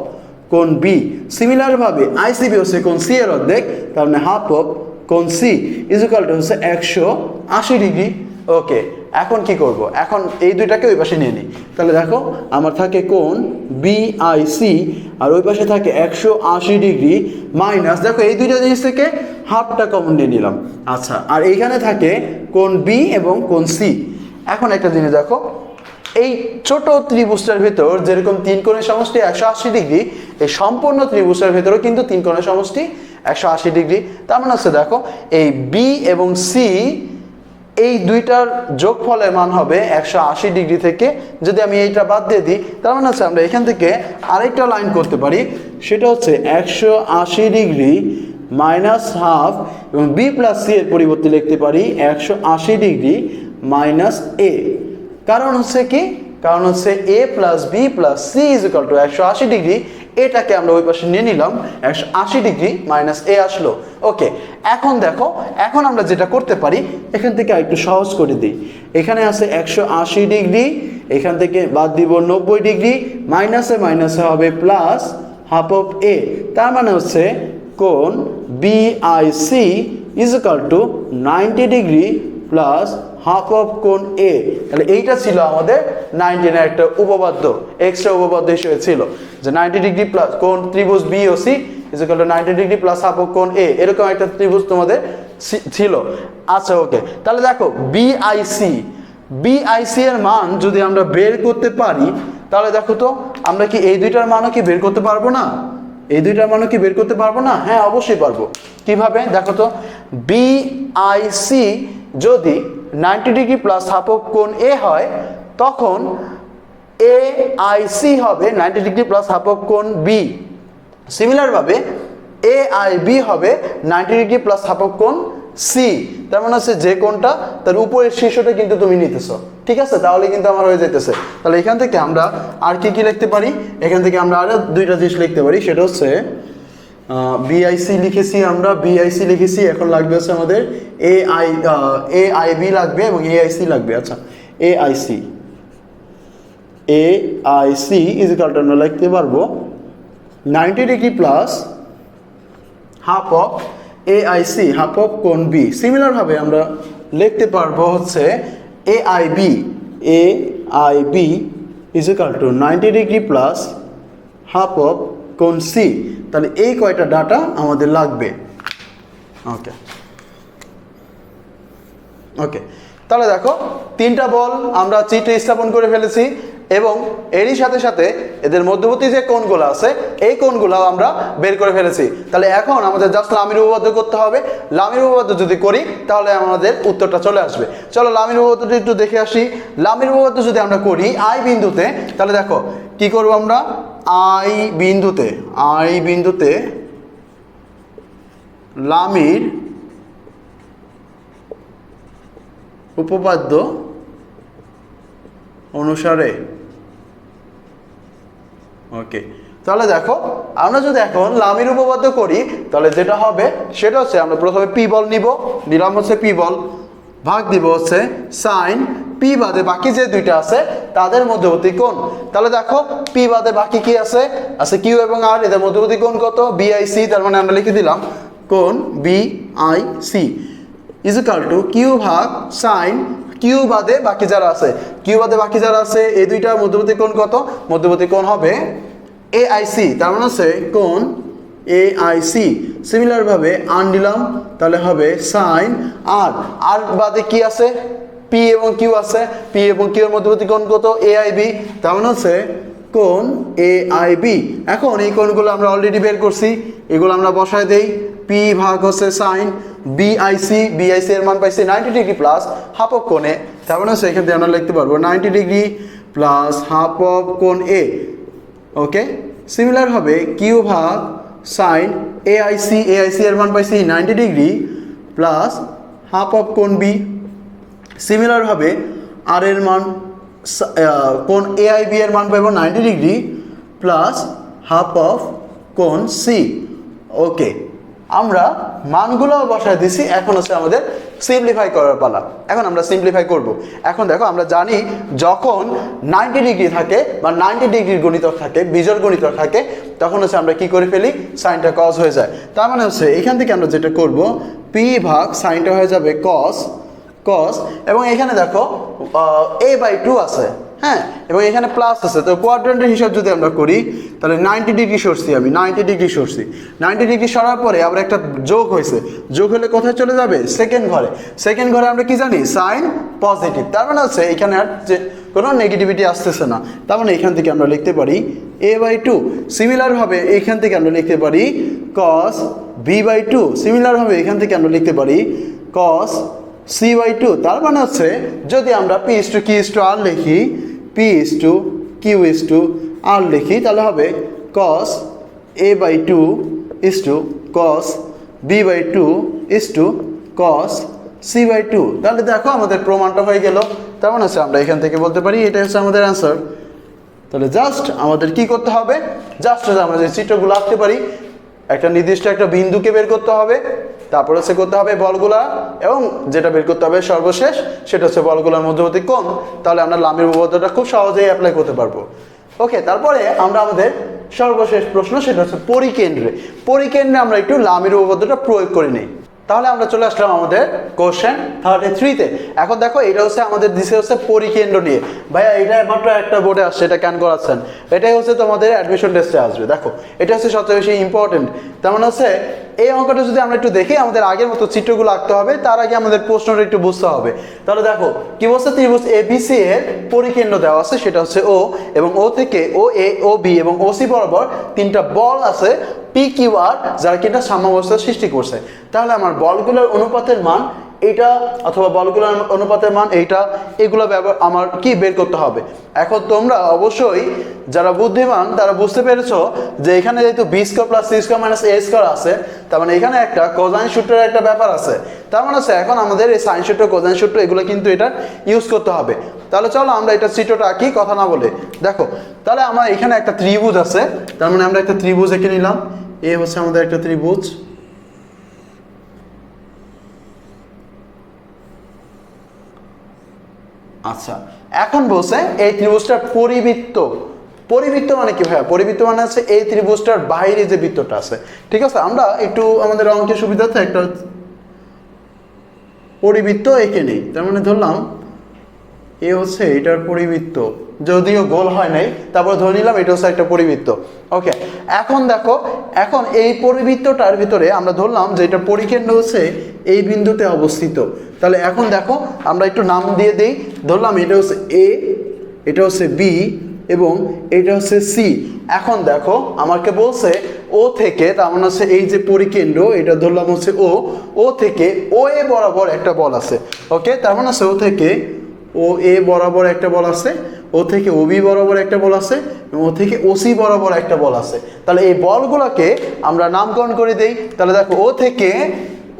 কোণ বি। সিমিলারভাবে আইসিবি হচ্ছে কোণ সি এর অর্ধেক, তার মানে হাফ অফ কোণ সি ইকুয়াল টু হচ্ছে 180 ডিগ্রি। ওকে, এখন কি করব, এখন এই দুইটাকে ওই পাশে নিয়ে নিই। তাহলে দেখো আমার থাকে কোণ বিআইসি আর ওই পাশে থাকে 180 ডিগ্রি মাইনাস, দেখো এই দুইটা জিনিস থেকে হাফটা কমন নিয়ে নিলাম। আচ্ছা, আর এইখানে থাকে কোণ বি এবং কোণ সি। এখন একটা জিনিস দেখো, এই ছোট ত্রিভুজটার ভেতর যেরকম 3 কোণের সমষ্টি 180 ডিগ্রি, এই সম্পূর্ণ ত্রিভুজটার ভেতরেও কিন্তু 3 কোণের সমষ্টি 180 ডিগ্রি। তার মানে হচ্ছে দেখো এই বি এবং সি এই দুইটার যোগফলের মান হবে 180 ডিগ্রি থেকে। যদি আমি এইটা বাদ দিয়ে দিই তার মানে হচ্ছে আমরা এখান থেকে আরেকটা লাইন করতে পারি, সেটা হচ্ছে 180 ডিগ্রি মাইনাস হাফ, এবং বি প্লাস সি এর পরিবর্তে লিখতে পারি 180 ডিগ্রি মাইনাস এ। কারণ হচ্ছে কি, কারণ হচ্ছে a plus B plus C is equal to 180 degree, এটাকে আমরা ওই পাশে নিয়ে নিলাম, 180 ডিগ্রি মাইনাস এ আসলো। ওকে, এখন দেখো, এখন আমরা যেটা করতে পারি এখান থেকে একটু সহজ করে দিই। এখানে আছে 180 ডিগ্রি, এখান থেকে বাদ দিব 90 ডিগ্রি, মাইনাসে মাইনাসে হবে প্লাস হাফ অফ এ, তার মানে হচ্ছে কোণ BIC is equal to 90 degree plus half of কোণ এ। তাহলে এইটা ছিল আমাদের 90 এর একটা উপপাদ্য, এক্সট্রা উপপাদ্য হিসেবে ছিল যে 90 ডিগ্রি প্লাস কোণ ত্রিভুজ B O C is equal to 90 degree plus half of কোণ এ, এরকম একটা ত্রিভুজ তোমাদের ছিল। আচ্ছা ওকে, তাহলে দেখো বিআইসি এর মান যদি আমরা বের করতে পারি, তাহলে দেখো তো আমরা কি এই দুইটার মানও কি বের করতে পারবো না? এই দুইটার মানও কি বের করতে পারবো না? হ্যাঁ অবশ্যই পারবো। কিভাবে দেখো তো, বিআইসি যদি 90 ডিগ্রি প্লাস হাফ অফ কোণ এ হয়, তখন এআইসি হবে 90 ডিগ্রি প্লাস হাফ অফ কোণ বি। সিমিলারভাবে এআইবি হবে 90 ডিগ্রি প্লাস হাফ অফ কোণ সি। তার মানে হচ্ছে যে কোণটা তার উপরের শীর্ষটা কিন্তু তুমি নিতেছো, ঠিক আছে? তাহলে কিন্তু আমার হয়ে যাইতেছে। তাহলে এখান থেকে আমরা আর কি কি লিখতে পারি? এখান থেকে আমরা আরো দুইটা জিনিস লিখতে পারি, সেটা হচ্ছে বিআইসি লিখেছি, আমরা বিআইসি লিখেছি, এখন লাগবে হচ্ছে আমাদের এআইবি লাগবে এবং এআইসি লাগবে। আচ্ছা, এআইসি ইজ ইকুয়াল টু আমরা লিখতে পারবো 90 degree plus half of AIC, half of কোণ বি। সিমিলারভাবে আমরা লিখতে পারবো হচ্ছে AIB is equal to 90 degree plus half of কোণ সি। তাহলে এই কয়টা ডাটা আমাদের লাগবে। ওকে ওকে, তাহলে দেখো তিনটা বল আমরা চিত্রে স্থাপন করে ফেলেছি এবং এরই সাথে সাথে এদের মধ্যবর্তী যে কোণগুলো আছে এই কোণগুলো আমরা বের করে ফেলেছি। তাহলে এখন আমাদের জাস্ট লামির উপপাদ্য করতে হবে। লামির উপপাদ্য যদি করি তাহলে আমাদের উত্তরটা চলে আসবে। চলো লামির উপপাদ্যটা একটু দেখে আসি। লামির উপপাদ্য যদি আমরা করি আই বিন্দুতে, তাহলে দেখো কি করব আমরা, আই বিন্দুতে লামির উপপাদ্য অনুসারে। ওকে, তাহলে দেখো আমরা যদি এখন লামির উপপাদ্য করি তাহলে যেটা হবে সেটা হচ্ছে আমরা প্রথমে পি বল নিলাম হচ্ছে পি বল, ভাগ দিব হচ্ছে সাইন পি বাদে বাকি যে দুইটা আছে তাদের মধ্যবর্তী কোণ। তাহলে দেখো পি বাদে বাকি কি আছে কিউ এবং আর, এদের মধ্যবর্তী কোণ কত? বিআইসি। তার মানে আমরা লিখে দিলাম কোণ BIC is equal to Q ভাগ সাইন কিউ বাদে বাকি যারা আছে, এই দুইটার মধ্যবর্তী কোণ কত? মধ্যবর্তী কোণ হবে এআইসি। তার মানে হচ্ছে কোণ এআইসি। সিমিলারভাবে আর নিলাম, তাহলে হবে সাইন আর বাদে কি আছে? পি এবং কিউ আছে, পি এবং কিউ এর মধ্যবর্তী কোণ কত? এআইবি। তার মানে হচ্ছে কোণ এআইবি। এখন এই কোণগুলো আমরা অলরেডি বের করছি, এগুলো আমরা বসায় দেই। পি ভাগ হচ্ছে সাইন বিআইসি এর মান পাইছি 90 ডিগ্রি প্লাস হাফ অফ কোণ এ। তার মানে হচ্ছে এখান থেকে আমরা লিখতে পারবো 90 ডিগ্রি প্লাস হাফ অফ কোণ এ। ওকে, সিমিলার হবে কিউ ভাগ সাইন এআইসি এর মান পাইছি 90 ডিগ্রি প্লাস হাফ অফ কোণ বি। সিমিলার হবে আর এর মান কোণ এআইবি এর মান পাইব 90 ডিগ্রি প্লাস হাফ অফ কোণ সি। ওকে, আমরা মানগুলো বসায় দিছি, এখন হচ্ছে আমাদের সিম্পলিফাই করার পালা। এখন আমরা সিম্পলিফাই করব। এখন দেখো আমরা জানি যখন 90 ডিগ্রি থাকে বা 90 ডিগ্রির গণিতক থাকে, বিজোড় গণিতক থাকে, তখন হচ্ছে আমরা কি করে ফেলি, সাইনটা কস হয়ে যায়। তার মানে হচ্ছে এখান থেকে আমরা যেটা করব, পি ভাগ সাইনটা হয়ে যাবে কস এবং এখানে দেখো a/2 আছে, হ্যাঁ, এবং এখানে প্লাস আছে। তো কোয়াড্রেন্টের হিসাব যদি আমরা করি তাহলে 90 ডিগ্রি সরছি, 90 ডিগ্রি সরার পরে আবার একটা যোগ হয়েছে, যোগ হলে কোথায় চলে যাবে? সেকেন্ড ঘরে আমরা কি জানি? Sine positive. তার মানে হচ্ছে এখানে আর যে কোনো নেগেটিভিটি আসতেছে না। তার মানে এখান থেকে আমরা লিখতে পারি a/2। সিমিলারভাবে এখান থেকে আমরা লিখতে পারি cos b/2। সিমিলারভাবে এখান থেকে আমরা লিখতে পারি cos c/2। তার মানে হচ্ছে যদি আমরা p/q/r লিখি, p/q/r লিখি, তাহলে হবে cos a/2 cos b/2 cos c/2। তাহলে দেখো আমাদের প্রমাণটা হয়ে গেল। তার মানে হচ্ছে আমরা এখান থেকে বলতে পারি এটা হচ্ছে আমাদের অ্যান্সার। তাহলে জাস্ট আমাদের কি করতে হবে, জাস্ট আমরা যে চিত্রগুলো আঁকতে পারি, একটা নির্দিষ্ট একটা বিন্দুকে বের করতে হবে, তারপর হচ্ছে করতে হবে বলগুলা, এবং যেটা বের করতে হবে সর্বশেষ সেটা হচ্ছে বলগুলোর মধ্যবর্তী কোণ। তাহলে আমরা লামির উপপাদ্যটা খুব সহজেই অ্যাপ্লাই করতে পারবো। ওকে, তারপরে আমরা আমাদের সর্বশেষ প্রশ্ন, সেটা হচ্ছে পরিকেন্দ্রে। পরিকেন্দ্রে আমরা একটু লামির উপপাদ্যটা প্রয়োগ করে নিই। তাহলে আমরা চলে আসলাম আমাদের কোশ্চেন 33-তে। এখন দেখো এটা হচ্ছে আমাদের দিছে হচ্ছে পরিকেন্দ্র নিয়ে। ভাইয়া এটা মাত্র একটা বোর্ডে আসছে, এটা কেন করাচ্ছেন? এটাই হচ্ছে তোমাদের অ্যাডমিশন টেস্টে আসবে। দেখো এটা হচ্ছে সবচেয়ে বেশি ইম্পর্টেন্ট। তার মানে হচ্ছে এই অঙ্কটা যদি আমরা একটু দেখি, আমাদের আগের মতো চিত্রগুলো আঁকতে হবে, তার আগে আমাদের প্রশ্নটা একটু বুঝতে হবে। তাহলে দেখো কি বলছে, ত্রিভুজ ABC এর পরিকেন্দ্র দেওয়া আছে, সেটা হচ্ছে O, এবং O থেকে OA, OB এবং OC বরাবর তিনটা বল আছে PQR, যারা কিনা সাম্যাবস্থা সৃষ্টি করছে। তাহলে আমার বলগুলোর অনুপাতের মান এইটা, অথবা বলগুলোর অনুপাতের মান এইটা, এগুলো আমার কি বের করতে হবে। এখন তোমরা অবশ্যই যারা বুদ্ধিমান তারা বুঝতে পেরেছো যে এখানে যেহেতু b² + c² - a² আছে, তার মানে এখানে একটা কোসাইন সূত্রের একটা ব্যাপার আছে। তার মানে হচ্ছে এখন আমাদের এই সাইন সূত্র, কোসাইন সূত্র এগুলো কিন্তু এটা ইউজ করতে হবে। তাহলে চলো আমরা এটা চিত্রটা আঁকি কথা না বলে। দেখো তাহলে আমার এখানে একটা ত্রিভুজ আছে, তার মানে আমরা একটা ত্রিভুজ এঁকে নিলাম। এ হচ্ছে আমাদের একটা ত্রিভুজ। আচ্ছা, এখন বলছে এই ত্রিভুজটার পরিবৃত্ত। পরিবৃত্ত মানে কি ভাইয়া? পরিবৃত্ত মানে হচ্ছে এই ত্রিভুজটার বাইরে যে বৃত্তটা আছে। ঠিক আছে, আমরা একটু আমাদের অঙ্কের সুবিধার্থে একটা পরিবৃত্ত এঁকে নেই। তার মানে ধরলাম এ হচ্ছে এটার পরিবৃত্ত, যদিও গোল হয় নাই, তারপর ধরে নিলাম এটা হচ্ছে একটা পরিবৃত্ত। ওকে, এখন দেখো, এখন এই পরিবৃত্তটার ভিতরে আমরা ধরলাম যে এটা পরিকেন্দ্র হচ্ছে এই বিন্দুতে অবস্থিত। তাহলে এখন দেখো আমরা একটু নাম দিয়ে দেই। ধরলাম এটা হচ্ছে A, এটা হচ্ছে B এবং এটা হচ্ছে C। এখন দেখো আমাকে বলছে ও থেকে, তার মানে হচ্ছে এই যে পরিকেন্দ্র, এটা ধরলাম হচ্ছে ও থেকে OA বরাবর একটা বল আছে। ওকে, তার মানে হচ্ছে ও থেকে OA বরাবর একটা বল আছে, ও থেকে OB বরাবর একটা বল আছে, এবং ও থেকে OC বরাবর একটা বল আছে। তাহলে এই বলগুলোকে আমরা নামকরণ করে দেই। তাহলে দেখো ও থেকে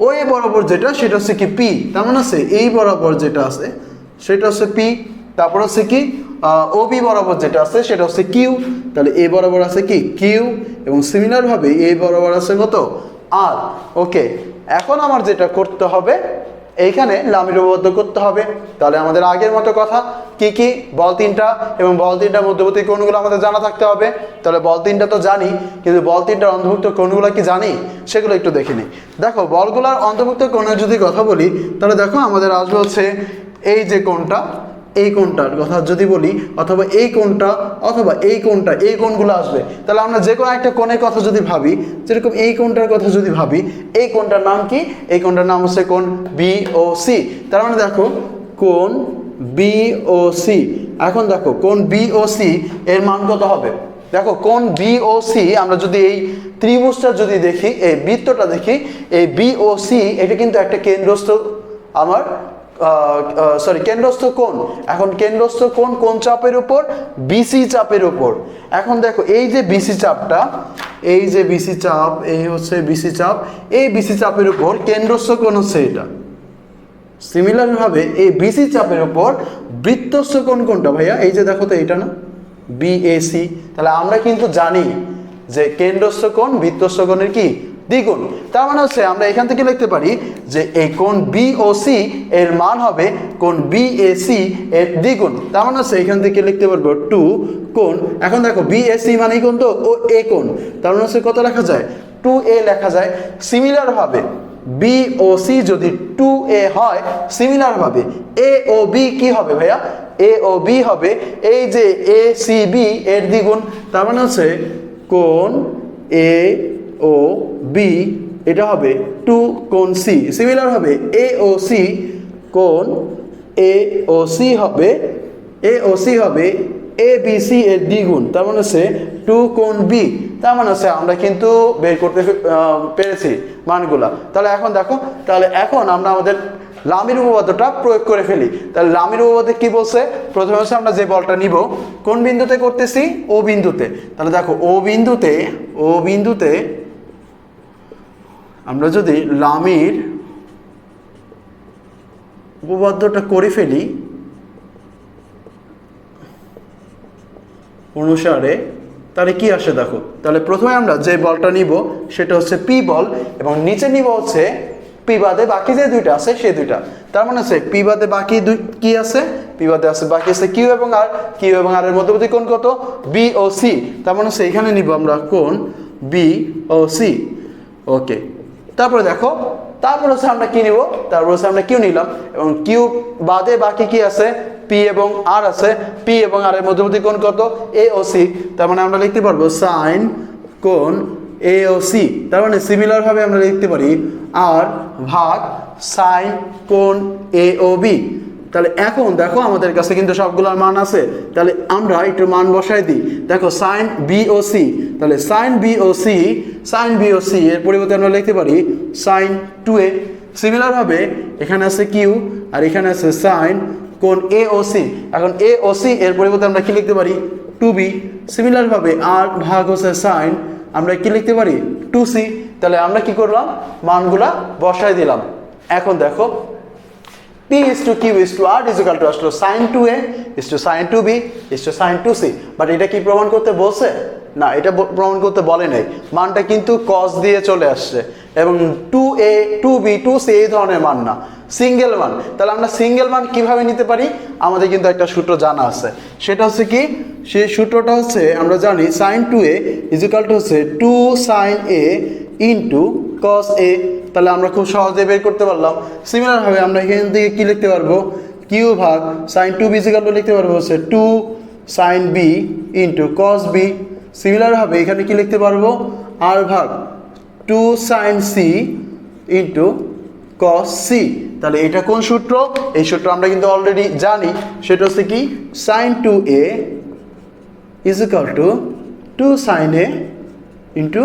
OA বরাবর যেটা, সেটা হচ্ছে কি P। তার মানে হচ্ছে এই বরাবর যেটা আছে সেটা হচ্ছে P। তারপর হচ্ছে কি OB বরাবর যেটা আছে সেটা হচ্ছে Q। তাহলে A বরাবর আছে কি Q, এবং সিমিলার ভাবে A বরাবর আছে কত R। ওকে, এখন আমার যেটা করতে হবে, এইখানে লামির উপপাদ্য করতে হবে। তাহলে আমাদের আগের মতো কথা, কি কি বল তিনটা এবং বল তিনটার মধ্যবর্তী কোণগুলো আমাদের জানা থাকতে হবে। তাহলে বল তিনটা তো জানি, কিন্তু বল তিনটার অন্তর্ভুক্ত কোণগুলো কি জানি, সেগুলো একটু দেখে নিই। দেখো বলগুলোর অন্তর্ভুক্ত কোণের যদি কথা বলি, তাহলে দেখো আমাদের আসবে হচ্ছে এই যে কোণটা, এই কোণটার কথা যদি বলি, অথবা এই কোণটা, অথবা এই কোণটা, এই কোণগুলো আসবে। তাহলে আমরা যে কোনো একটা কোণের কথা যদি ভাবি, যেরকম এই কোণটার কথা যদি ভাবি, এই কোণটার নাম কি? এই কোণটার নাম হচ্ছে কোণ BOC। তার মানে দেখো কোণ BOC। এখন দেখো কোণ BOC এর মান কত হবে? দেখো কোণ BOC আমরা যদি এই ত্রিভুজটা যদি দেখি, এই বৃত্তটা দেখি, এই BOC এটা কিন্তু একটা কেন্দ্রস্থ আমার কেন্দ্রস্থ কোণ। এখন কেন্দ্রস্থ কোণ কোন চাপের উপর? BC চাপের উপর। এখন দেখো এই যে BC চাপটা, এই যে BC চাপ, এই হচ্ছে BC চাপ, এই BC চাপের উপর কেন্দ্রস্থ কোণ হচ্ছে এটা। সিমিলার ভাবে এই BC চাপের উপর বৃত্তস্থ কোণ কোনটা ভাইয়া? এই যে দেখো তো এটা না, BAC। তাহলে আমরা কিন্তু জানি যে কেন্দ্রস্থ কোণ বৃত্তস্থ কোণের কি দ্বিগুণ। তার মানে হচ্ছে আমরা এখান থেকে লিখতে পারি যে এই কোণ BOC এর মান হবে কোণ BAC এর দ্বিগুণ। তার মানে হচ্ছে এখান থেকে লিখতে পারবো 2 কোণ। এখন দেখো BAC মানে কোণ তো, ও A কোণ, তার মানে হচ্ছে কত লেখা যায়? 2A লেখা যায়। সিমিলার ভাবে BOC যদি 2A হয়, সিমিলার ভাবে AOB কি হবে ভাইয়া? AOB হবে এই যে ACB এর দ্বিগুণ। তার মানে হচ্ছে কোণ AOB এটা হবে 2 কোণ C। সিমিলার হবে AOC কোণ AOC হবে ABC এর দ্বিগুণ। তার মানে হচ্ছে 2 কোণ B। তার মানে হচ্ছে আমরা কিন্তু বের করতে পেরেছি মানগুলা। তাহলে এখন দেখো, তাহলে এখন আমরা আমাদের লামির উপপাদ্যটা প্রয়োগ করে ফেলি। তাহলে লামির উপপাদ্যে কি বলছে? প্রথমে হচ্ছে আমরা যে বলটা নিব কোন বিন্দুতে করতেছি? ও বিন্দুতে। তাহলে দেখো ও বিন্দুতে আমরা যদি লামির উপপাদ্যটা করে ফেলি অনুসারে, তাহলে কি আসে দেখো। তাহলে প্রথমে আমরা যে বলটা নিব সেটা হচ্ছে পি বল, এবং নিচে নিব হচ্ছে পি বাদে বাকি যে দুইটা আছে সেই দুইটা। তার মানে হচ্ছে পি বাদে বাকি কি আছে, পি বাদে আছে বাকি আছে কিউ এবং আর। কিউ এবং আর এর মধ্যবর্তী কোণ কত, বি ও সি। তার মানে হচ্ছে এখানে নিব আমরা কোণ বি ও সি। ওকে, তারপরে দেখো, তারপর হচ্ছে আমরা কি নিব, তারপর হচ্ছে আমরা কিউ নিলাম, এবং কিউ বাদে বাকি কি আছে, পি এবং আর আছে। পি এবং আর এর মধ্যবর্তী কোণ কত, এ ও সি। তার মানে আমরা লিখতে পারবো সাইন কোণ এ ও সি। তার মানে সিমিলার ভাবে আমরা লিখতে পারি আর ভাগ সাইন কোণ এ ও বি। তাহলে এখন দেখো আমাদের কাছে কিন্তু সবগুলোর মান আছে, তাহলে আমরা একটু মান বসাই দিই। দেখো সাইন বি ও সি, তাহলে sine B O C, sign B O C এর পরিবর্তে আমরা লিখতে পারি সাইন 2a। সিমিলার ভাবে এখানে আছে কিউ আর এখানে আছে সাইন কোণ এ ও সি। এখন এ ও সি এর পরিবর্তে আমরা কি লিখতে পারি 2b। সিমিলার ভাবে আর ভাগ হচ্ছে সাইন, আমরা কি লিখতে পারি 2c। তাহলে আমরা কি করলাম, মানগুলা বসাই দিলাম। এখন দেখো P is to Q is to R is equal to আসলো sin 2a is to sin 2b is to sin 2c। But এটা কি প্রমাণ করতে বলছে না, এটা প্রমাণ করতে বলে নাই। মানটা কিন্তু cos দিয়ে চলে আসছে, এবং 2a 2b 2c এই ধরনের মান না, সিঙ্গেল মান। তাহলে আমরা সিঙ্গেল মান কিভাবে নিতে পারি, আমাদের কিন্তু একটা সূত্র জানা আছে। সেটা হচ্ছে কি, সেই সূত্রটা হচ্ছে আমরা জানি sin 2a is equal to হচ্ছে 2 sin a into cos a। তাহলে আমরা খুব সহজে বের করতে পারলাম। সিমিলার ভাবে আমরা এখান থেকে কি লিখতে পারবো, কিউ ভাগ sin 2b লিখতে পারবো হচ্ছে 2 sin b into cos b। Similar ভাবে এখানে কি লিখতে পারবো, আর ভাগ 2 sin c into cos c। তাহলে এটা কোন সূত্র, এই সূত্র আমরা কিন্তু অলরেডি জানি। সেটা হচ্ছে কি sin 2a is equal to 2 sin a into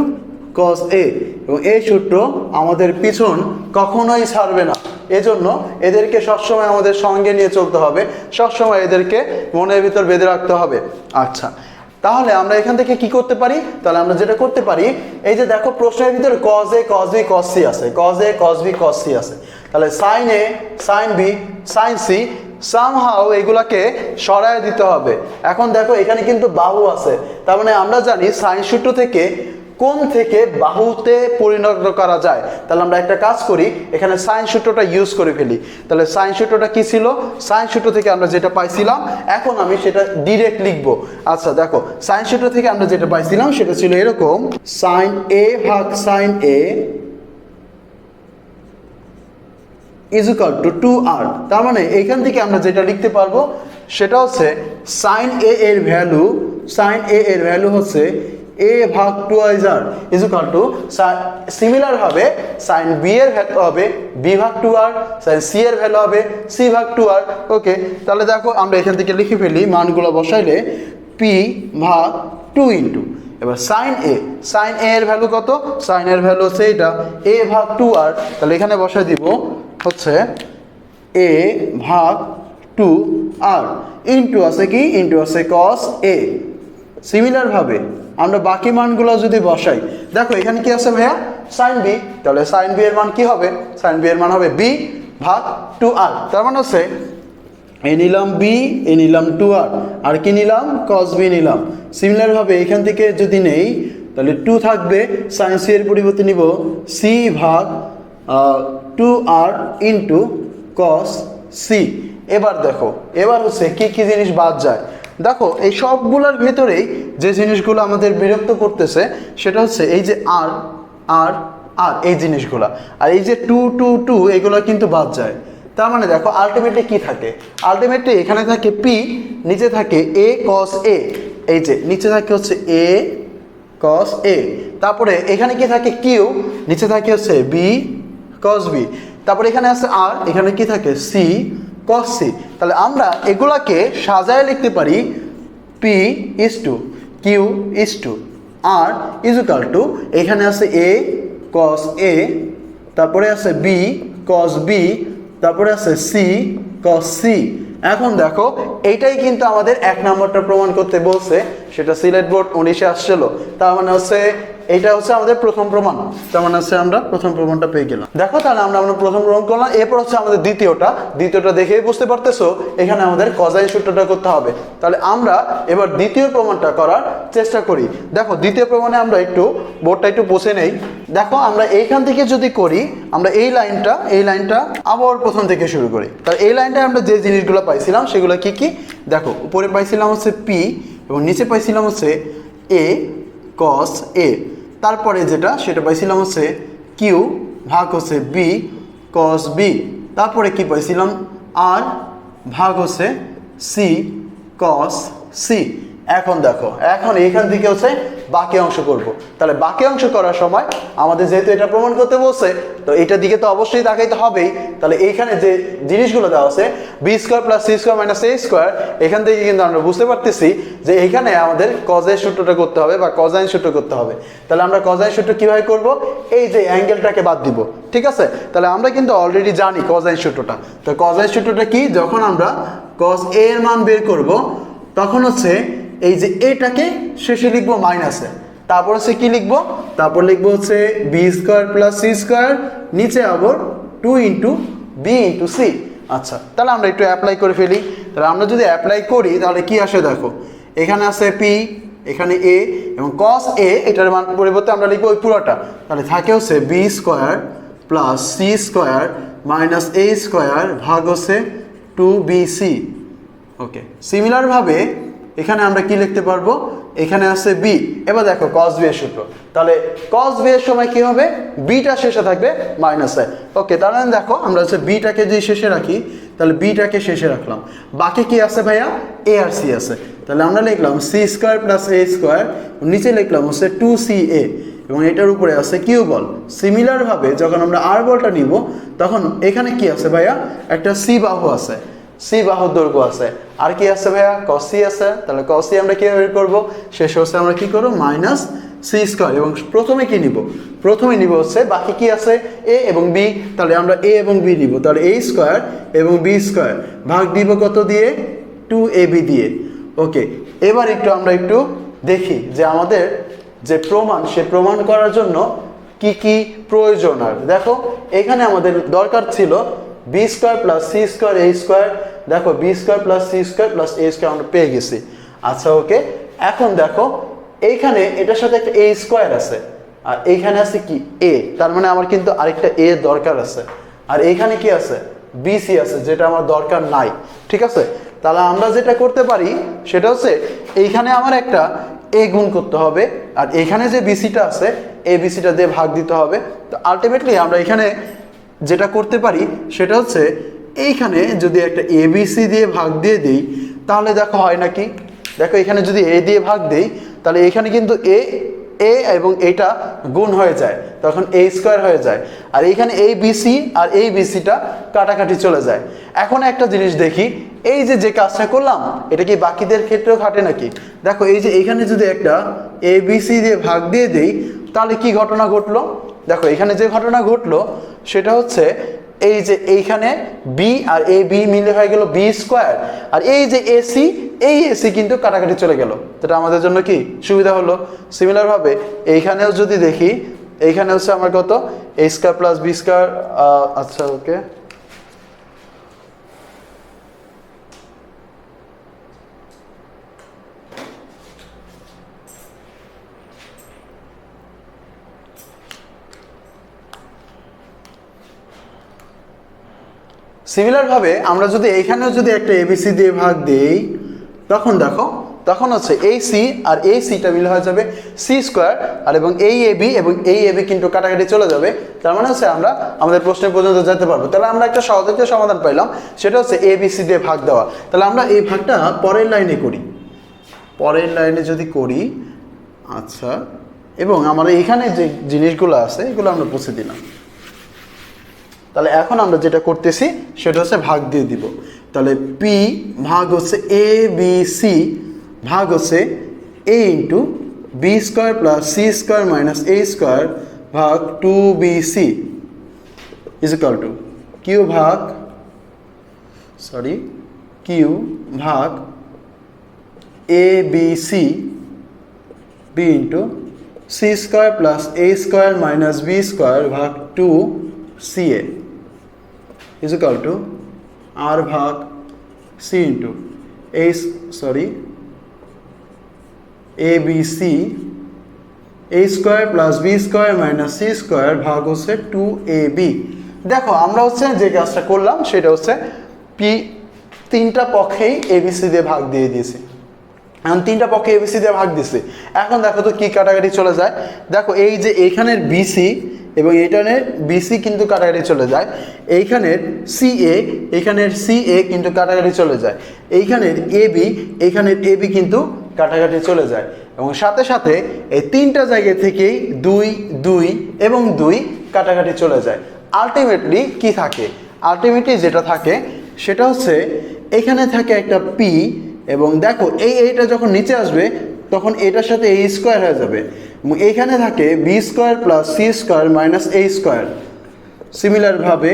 cos a। এবং এই সূত্র আমাদের পিছন কখনোই ছাড়বে না, এজন্য এদেরকে সবসময় আমাদের সঙ্গে নিয়ে চলতে হবে, সবসময় এদেরকে মনের ভিতর বেঁধে রাখতে হবে। আচ্ছা, তাহলে আমরা এখান থেকে কি করতে পারি, তাহলে আমরা যেটা করতে পারি, এই যে দেখো প্রশ্নের ভিতরে cos a cos b cos c আছে, cos a cos b cos c আছে। তাহলে sin a sin b sin c somehow এগুলাকে সরায় দিতে হবে। এখন দেখো এখানে কিন্তু বাহু আছে, তার মানে আমরা জানি সাইন সূত্র থেকে কোণ থেকে বাহুতে পরিণত করা যায়। তাহলে আমরা একটা কাজ করি, এখানে সাইন সূত্রটা ইউজ করে ফেলি। তাহলে সাইন সূত্রটা কি ছিল, সাইন সূত্র থেকে আমরা যেটা পাইছিলাম, এখন আমি সেটা ডিরেক্ট লিখবো। আচ্ছা দেখো, সাইন সূত্র থেকে আমরা যেটা পাইছিলাম সেটা ছিল এরকম, সাইন এ ভাগ sine A is equal to 2r। তার মানে এইখান থেকে আমরা যেটা লিখতে পারবো সেটা হচ্ছে সাইন এ এর ভ্যালু, সাইন এ এর ভ্যালু হচ্ছে a ভাগ 2r is equal two, similar ভাবে সাইন বি এর ভ্যালু হবে b ভাগ 2r, সাইন সি এর ভ্যালু হবে c ভাগ 2r। ওকে, তাহলে দেখো আমরা এখান থেকে লিখে ফেলি, মানগুলো বসাইলে p ভাগ 2 ইন্টু, এবার সাইন এ, সাইন এ এর ভ্যালু কত, সাইন এর ভ্যালু হচ্ছে এটা a ভাগ 2r। তাহলে এখানে বসাই দিব হচ্ছে a ভাগ 2r ইন্টু আছে কি, ইন্টু আছে cos a। সিমিলার ভাবে আমরা বাকি মানগুলো যদি বসাই, দেখো এখানে কি আছে ভাইয়া, সাইন বি। তাহলে সাইন বি এর মান কি হবে, সাইন বি এর মান হবে b ভাগ 2r। তার মানে হচ্ছে এ নিলাম b, এ নিলাম 2r, আর কি নিলাম cos b নিলাম। সিমিলার ভাবে এখান থেকে যদি নেই তাহলে 2 থাকবে, সাইন সি এর পরিবর্তে নিব c ভাগ 2r ইন্টু cos c। এবার দেখো, এবার হচ্ছে কি কি জিনিস বাদ যায়। দেখো এই সবগুলোর ভেতরেই যে জিনিসগুলো আমাদের বিরক্ত করতেছে সেটা হচ্ছে এই যে আর আর আর এই জিনিসগুলো, আর এই যে 2 2 2 এগুলো কিন্তু বাদ যায়। তার মানে দেখো আলটিমেটলি কি থাকে, আলটিমেটলি এখানে থাকে p, নিচে থাকে a cos a, এই যে নিচে থাকে হচ্ছে a cos a, তারপরে এখানে কি থাকে q, নিচে থাকে হচ্ছে b cos b, তারপরে এখানে আছে r, এখানে কি থাকে c cos c। তাহলে আমরা এগুলাকে সাজায় লিখতে পারি p is to q is to r is equal to, এখানে আছে a cos a, তারপরে আছে b cos b, তারপরে আছে c cos c, এখন দেখো এইটাই কিন্তু আমাদের 1 নম্বরটা প্রমাণ করতে বলছে, সেটা সিলেট বোর্ড 19-এ আসছিল। তার মানে হচ্ছে এইটা হচ্ছে আমাদের প্রথম প্রমাণ। তার মানে হচ্ছে আমরা প্রথম প্রমাণটা পেয়ে গেলাম। দেখো তাহলে আমরা প্রথম প্রমাণ করলাম। এরপর হচ্ছে আমাদের দ্বিতীয়টা দেখেই বুঝতে পারতেছো এখানে আমাদের কোসাইন সূত্রটা করতে হবে। তাহলে আমরা এবার দ্বিতীয় প্রমাণটা করার চেষ্টা করি। দেখো দ্বিতীয় প্রমাণে আমরা বোর্ডটা একটু পুছে নেই। দেখো আমরা এইখান থেকে যদি করি, আমরা এই লাইনটা আবার প্রথম থেকে শুরু করি। তাহলে এই লাইনটায় আমরা যে জিনিসগুলো পাইছিলাম সেগুলো কি কি দেখো, উপরে পাইছিলাম হচ্ছে পি এবং নিচে পাইছিলাম হচ্ছে এ কস এ, তারপরে যেটা সেটা পাইছিলাম হচ্ছে কিউ ভাগ হচ্ছে বি কস বি, তারপরে কি পাইছিলাম আর ভাগ হচ্ছে সি কস সি। এখন দেখো এইখান থেকে হচ্ছে বাকি অংশ করব। তাহলে বাকি অংশ করার সময় আমাদের যেহেতু এটা প্রমাণ করতে বলছে, তো এটার দিকে তো অবশ্যই তাকাইতে হবেই। তাহলে এইখানে যে জিনিসগুলো দেওয়া আছে B square plus C square minus A square, এখান থেকে কিন্তু আমরা বুঝতে পারতেছি যে এইখানে আমাদের কজের সূত্রটা করতে হবে বা কজাইন সূত্র করতে হবে। তাহলে আমরা কজাইন সূত্র কিভাবে করব, এই যে অ্যাঙ্গেলটাকে বাদ দিব, ঠিক আছে। তাহলে আমরা কিন্তু অলরেডি জানি কজাইন সূত্রটা। তো কজাইন সূত্রটা কি, যখন আমরা কজ এ এর মান বের করব তখন হচ্ছে এই যে এটাকে শেষে লিখবো মাইনাসে, তারপর হচ্ছে কি লিখবো, তারপর লিখবো হচ্ছে B square plus C square, নিচে আবার 2 ইন্টু বি ইন্টু সি। আচ্ছা তাহলে আমরা একটু অ্যাপ্লাই করে ফেলি। তাহলে আমরা যদি অ্যাপ্লাই করি তাহলে কি আসে দেখো, এখানে আছে পি, এখানে এ এবং কস এ, এটার মান পরিবর্তে আমরা লিখবো ওই পুরোটা। তাহলে থাকে হচ্ছে B square plus C square minus A square ভাগ হচ্ছে 2bc। ওকে, সিমিলারভাবে এখানে আমরা কি লিখতে পারবো, এখানে আছে বি। এবার দেখো cos b এর সূত্র, তাহলে cos b এর সময় কি হবে, বিটা শেষে থাকবে মাইনাসে। ওকে, তাহলে দেখো আমরা হচ্ছে বিটাকে যদি শেষে রাখি, তাহলে বিটাকে শেষে রাখলাম, বাকি কি আছে ভাইয়া, এ আর সি আছে। তাহলে আমরা লিখলাম C square plus A square, নিচে লিখলাম হচ্ছে 2ca এবং এটার উপরে আছে কিউ বল। সিমিলারভাবে যখন আমরা আর বলটা নিব তখন এখানে কি আছে ভাইয়া, একটা সি বাহু আছে, সি বাহুর দৈর্ঘ্য আছে, আর কি আছে ভাইয়া, কসি আছে। তাহলে কসি আমরা কিভাবে বের করবো, শেষ হচ্ছে আমরা কি করবো মাইনাস সি স্কোয়ার, এবং প্রথমে কি নিব, প্রথমে নিব হচ্ছে বাকি কি আছে এ এবং বি। তাহলে আমরা এ এবং বি নিব, তাহলে এ স্কোয়ার এবং বি স্কোয়ার ভাগ দিব কত দিয়ে, 2ab দিয়ে। ওকে, এবার আমরা একটু দেখি যে আমাদের যে প্রমাণ, সে প্রমাণ করার জন্য কি কি প্রয়োজন। আর দেখো এখানে আমাদের দরকার ছিল B square plus C square A square. দেখো B square plus C square plus A square আমরা পেয়ে গেছি। আচ্ছা ওকে, এখন দেখো এইখানে এটার সাথে একটা এ স্কোয়ার আছে আর এইখানে আছে কি এ, তার মানে আমার কিন্তু আরেকটা এ দরকার আছে। আর এইখানে কি আছে, বিসি আছে, যেটা আমার দরকার নাই, ঠিক আছে। তাহলে আমরা যেটা করতে পারি সেটা হচ্ছে এইখানে আমার একটা এ গুণ করতে হবে আর এইখানে যে বিসিটা আছে এই বিসিটা দিয়ে ভাগ দিতে হবে। তো আলটিমেটলি আমরা এখানে যেটা করতে পারি সেটা হচ্ছে এইখানে যদি একটা এবিসি দিয়ে ভাগ দিয়ে দিই তাহলে দেখো হয় নাকি, দেখো এখানে যদি এ দিয়ে ভাগ দেই তাহলে এখানে কিন্তু এ এবং এটা গুণ হয়ে যায়, তখন এ স্কোয়ার হয়ে যায়। আর এইখানে এই বিসি আর এই বিসিটা কাটাকাটি চলে যায়। এখন একটা জিনিস দেখি, এই যে কাজটা করলাম এটা কি বাকিদের ক্ষেত্রেও খাটে নাকি। দেখো এই যে এখানে যদি একটা এ বিসি দিয়ে ভাগ দিয়ে দেই তাহলে কি ঘটনা ঘটলো, দেখো এখানে যে ঘটনা ঘটলো সেটা হচ্ছে এই যে এইখানে বি আর এ বি মিলে হয়ে গেল বি স্কোয়ার, আর এই যে এসি, এই এসি কিন্তু কাটাকাটি চলে গেল, যেটা আমাদের জন্য কি সুবিধা হলো। সিমিলারভাবে এইখানেও যদি দেখি, এইখানে হচ্ছে আমার কত এ স্কোয়ার প্লাস বি স্কোয়ার। আচ্ছা ওকে, সিমিলারভাবে আমরা যদি এইখানেও যদি একটা এবিসি দিয়ে ভাগ দিই তখন দেখো, তখন হচ্ছে এই সি আর এই সিটা মিলে হয়ে যাবে সি স্কোয়ার, আর এবং এই এবি কিন্তু কাটাকাটি চলে যাবে। তার মানে হচ্ছে আমরা আমাদের প্রশ্নের পর্যন্ত যেতে পারবো। তাহলে আমরা একটা সহজ একটা সমাধান পাইলাম, সেটা হচ্ছে এবিসি দিয়ে ভাগ দেওয়া। তাহলে আমরা এই ভাগটা পরের লাইনে করি, পরের লাইনে যদি করি, আচ্ছা, এবং আমরা এখানে যে জিনিসগুলো আছে এগুলো আমরা পুছে দিলাম। তাহলে এখন আমরা যেটা করতেছি সেটা হচ্ছে ভাগ দিয়ে দিব। তাহলে পি ভাগ হচ্ছে এ বি সি ভাগ হচ্ছে A into B square plus C square minus A square ভাগ 2bc is equal to Q ভাগ কিউ ভাগ A B C B into C square plus A square minus B square ভাগ 2 CA is equal to R ভাগ C into A B C A square plus B square minus C square ভাগ হচ্ছে 2AB। দেখো আমরা হচ্ছে যে কাজটা করলাম সেটা হচ্ছে তিনটা পক্ষেই এবিসি দিয়ে ভাগ দিয়ে দিয়েছি। এখন তিনটা পক্ষে এবিসি দিয়ে ভাগ দিছি, এখন দেখো তো কি কাটাকাটি চলে যায়। দেখো এই যে এইখানের বিসি এবং এইখানের বিসি কিন্তু কাটাকাটি চলে যায়, এইখানের সিএ কিন্তু কাটাকাটি চলে যায়, এইখানের এবি কিন্তু কাটাকাটি চলে যায়, এবং সাথে সাথে এই তিনটা জায়গা থেকেই 2 এবং 2 কাটাকাটি চলে যায়। আলটিমেটলি কি থাকে? আলটিমেটলি যেটা থাকে সেটা হচ্ছে এখানে থাকে একটা পি, এবং দেখো এইটা যখন নিচে আসবে তখন এটার সাথে এ স্কোয়ার হয়ে যাবে, এবং এইখানে থাকে B square plus C square minus A square. সিমিলারভাবে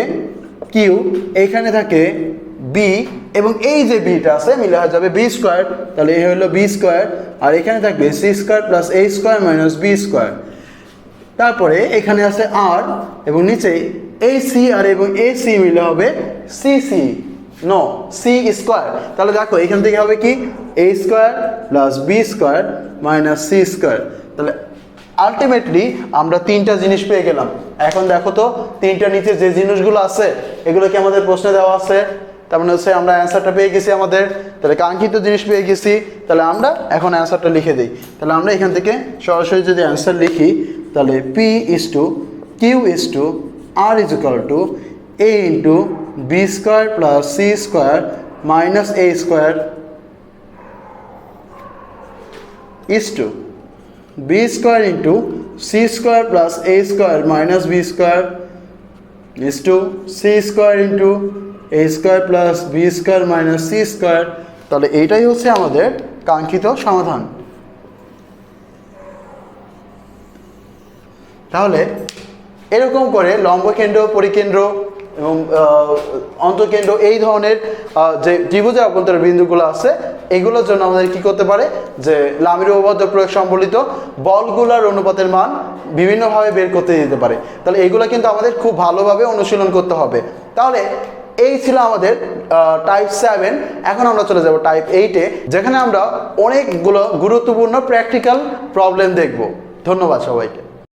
কিউ এইখানে থাকে বি, এবং এই যে বিটা আছে মিলে হয়ে যাবে বি স্কোয়ার, তাহলে এই হলো বি স্কোয়ার, আর এখানে থাকবে C square plus A square minus B square. তারপরে এখানে আছে আর, এবং নিচে এই সি আর এবং এই সি মিলে হবে সি স্কোয়ার। তাহলে দেখো এখান থেকে হবে কি A square plus B square minus C square. তাহলে আলটিমেটলি আমরা তিনটা জিনিস পেয়ে গেলাম। এখন দেখো তো তিনটা নিচে যে জিনিসগুলো আছে এগুলো কি আমাদের প্রশ্নে দেওয়া আছে? তার মানে হচ্ছে আমরা অ্যান্সারটা পেয়ে গেছি আমাদের, তাহলে কাঙ্ক্ষিত জিনিস পেয়ে গেছি। তাহলে আমরা এখন অ্যান্সারটা লিখে দিই। তাহলে আমরা এখান থেকে সরাসরি যদি অ্যান্সার লিখি তাহলে P is to Q is to R is equal to A into B square plus C square minus A square is to B square into C square plus A square minus B square is to C square into A square plus B square minus C square. তাহলে এইটাই হচ্ছে আমাদের কাঙ্ক্ষিত সমাধান। তাহলে এরকম করে লম্বকেন্দ্র, পরিকেন্দ্র এবং অন্তঃকেন্দ্র এই ধরনের যে ত্রিভুজের অভ্যন্তরের বিন্দুগুলো আছে এগুলোর জন্য আমাদের কি করতে পারে যে লামির উপপাদ্য প্রয়োগ সম্বলিত বলগুলোর অনুপাতের মান বিভিন্নভাবে বের করতে দিতে পারে। তাহলে এগুলো কিন্তু আমাদের খুব ভালোভাবে অনুশীলন করতে হবে। তাহলে এই ছিল আমাদের টাইপ 7। এখন আমরা চলে যাব টাইপ 8-এ, যেখানে আমরা অনেকগুলো গুরুত্বপূর্ণ প্র্যাকটিক্যাল প্রবলেম দেখব। ধন্যবাদ সবাইকে।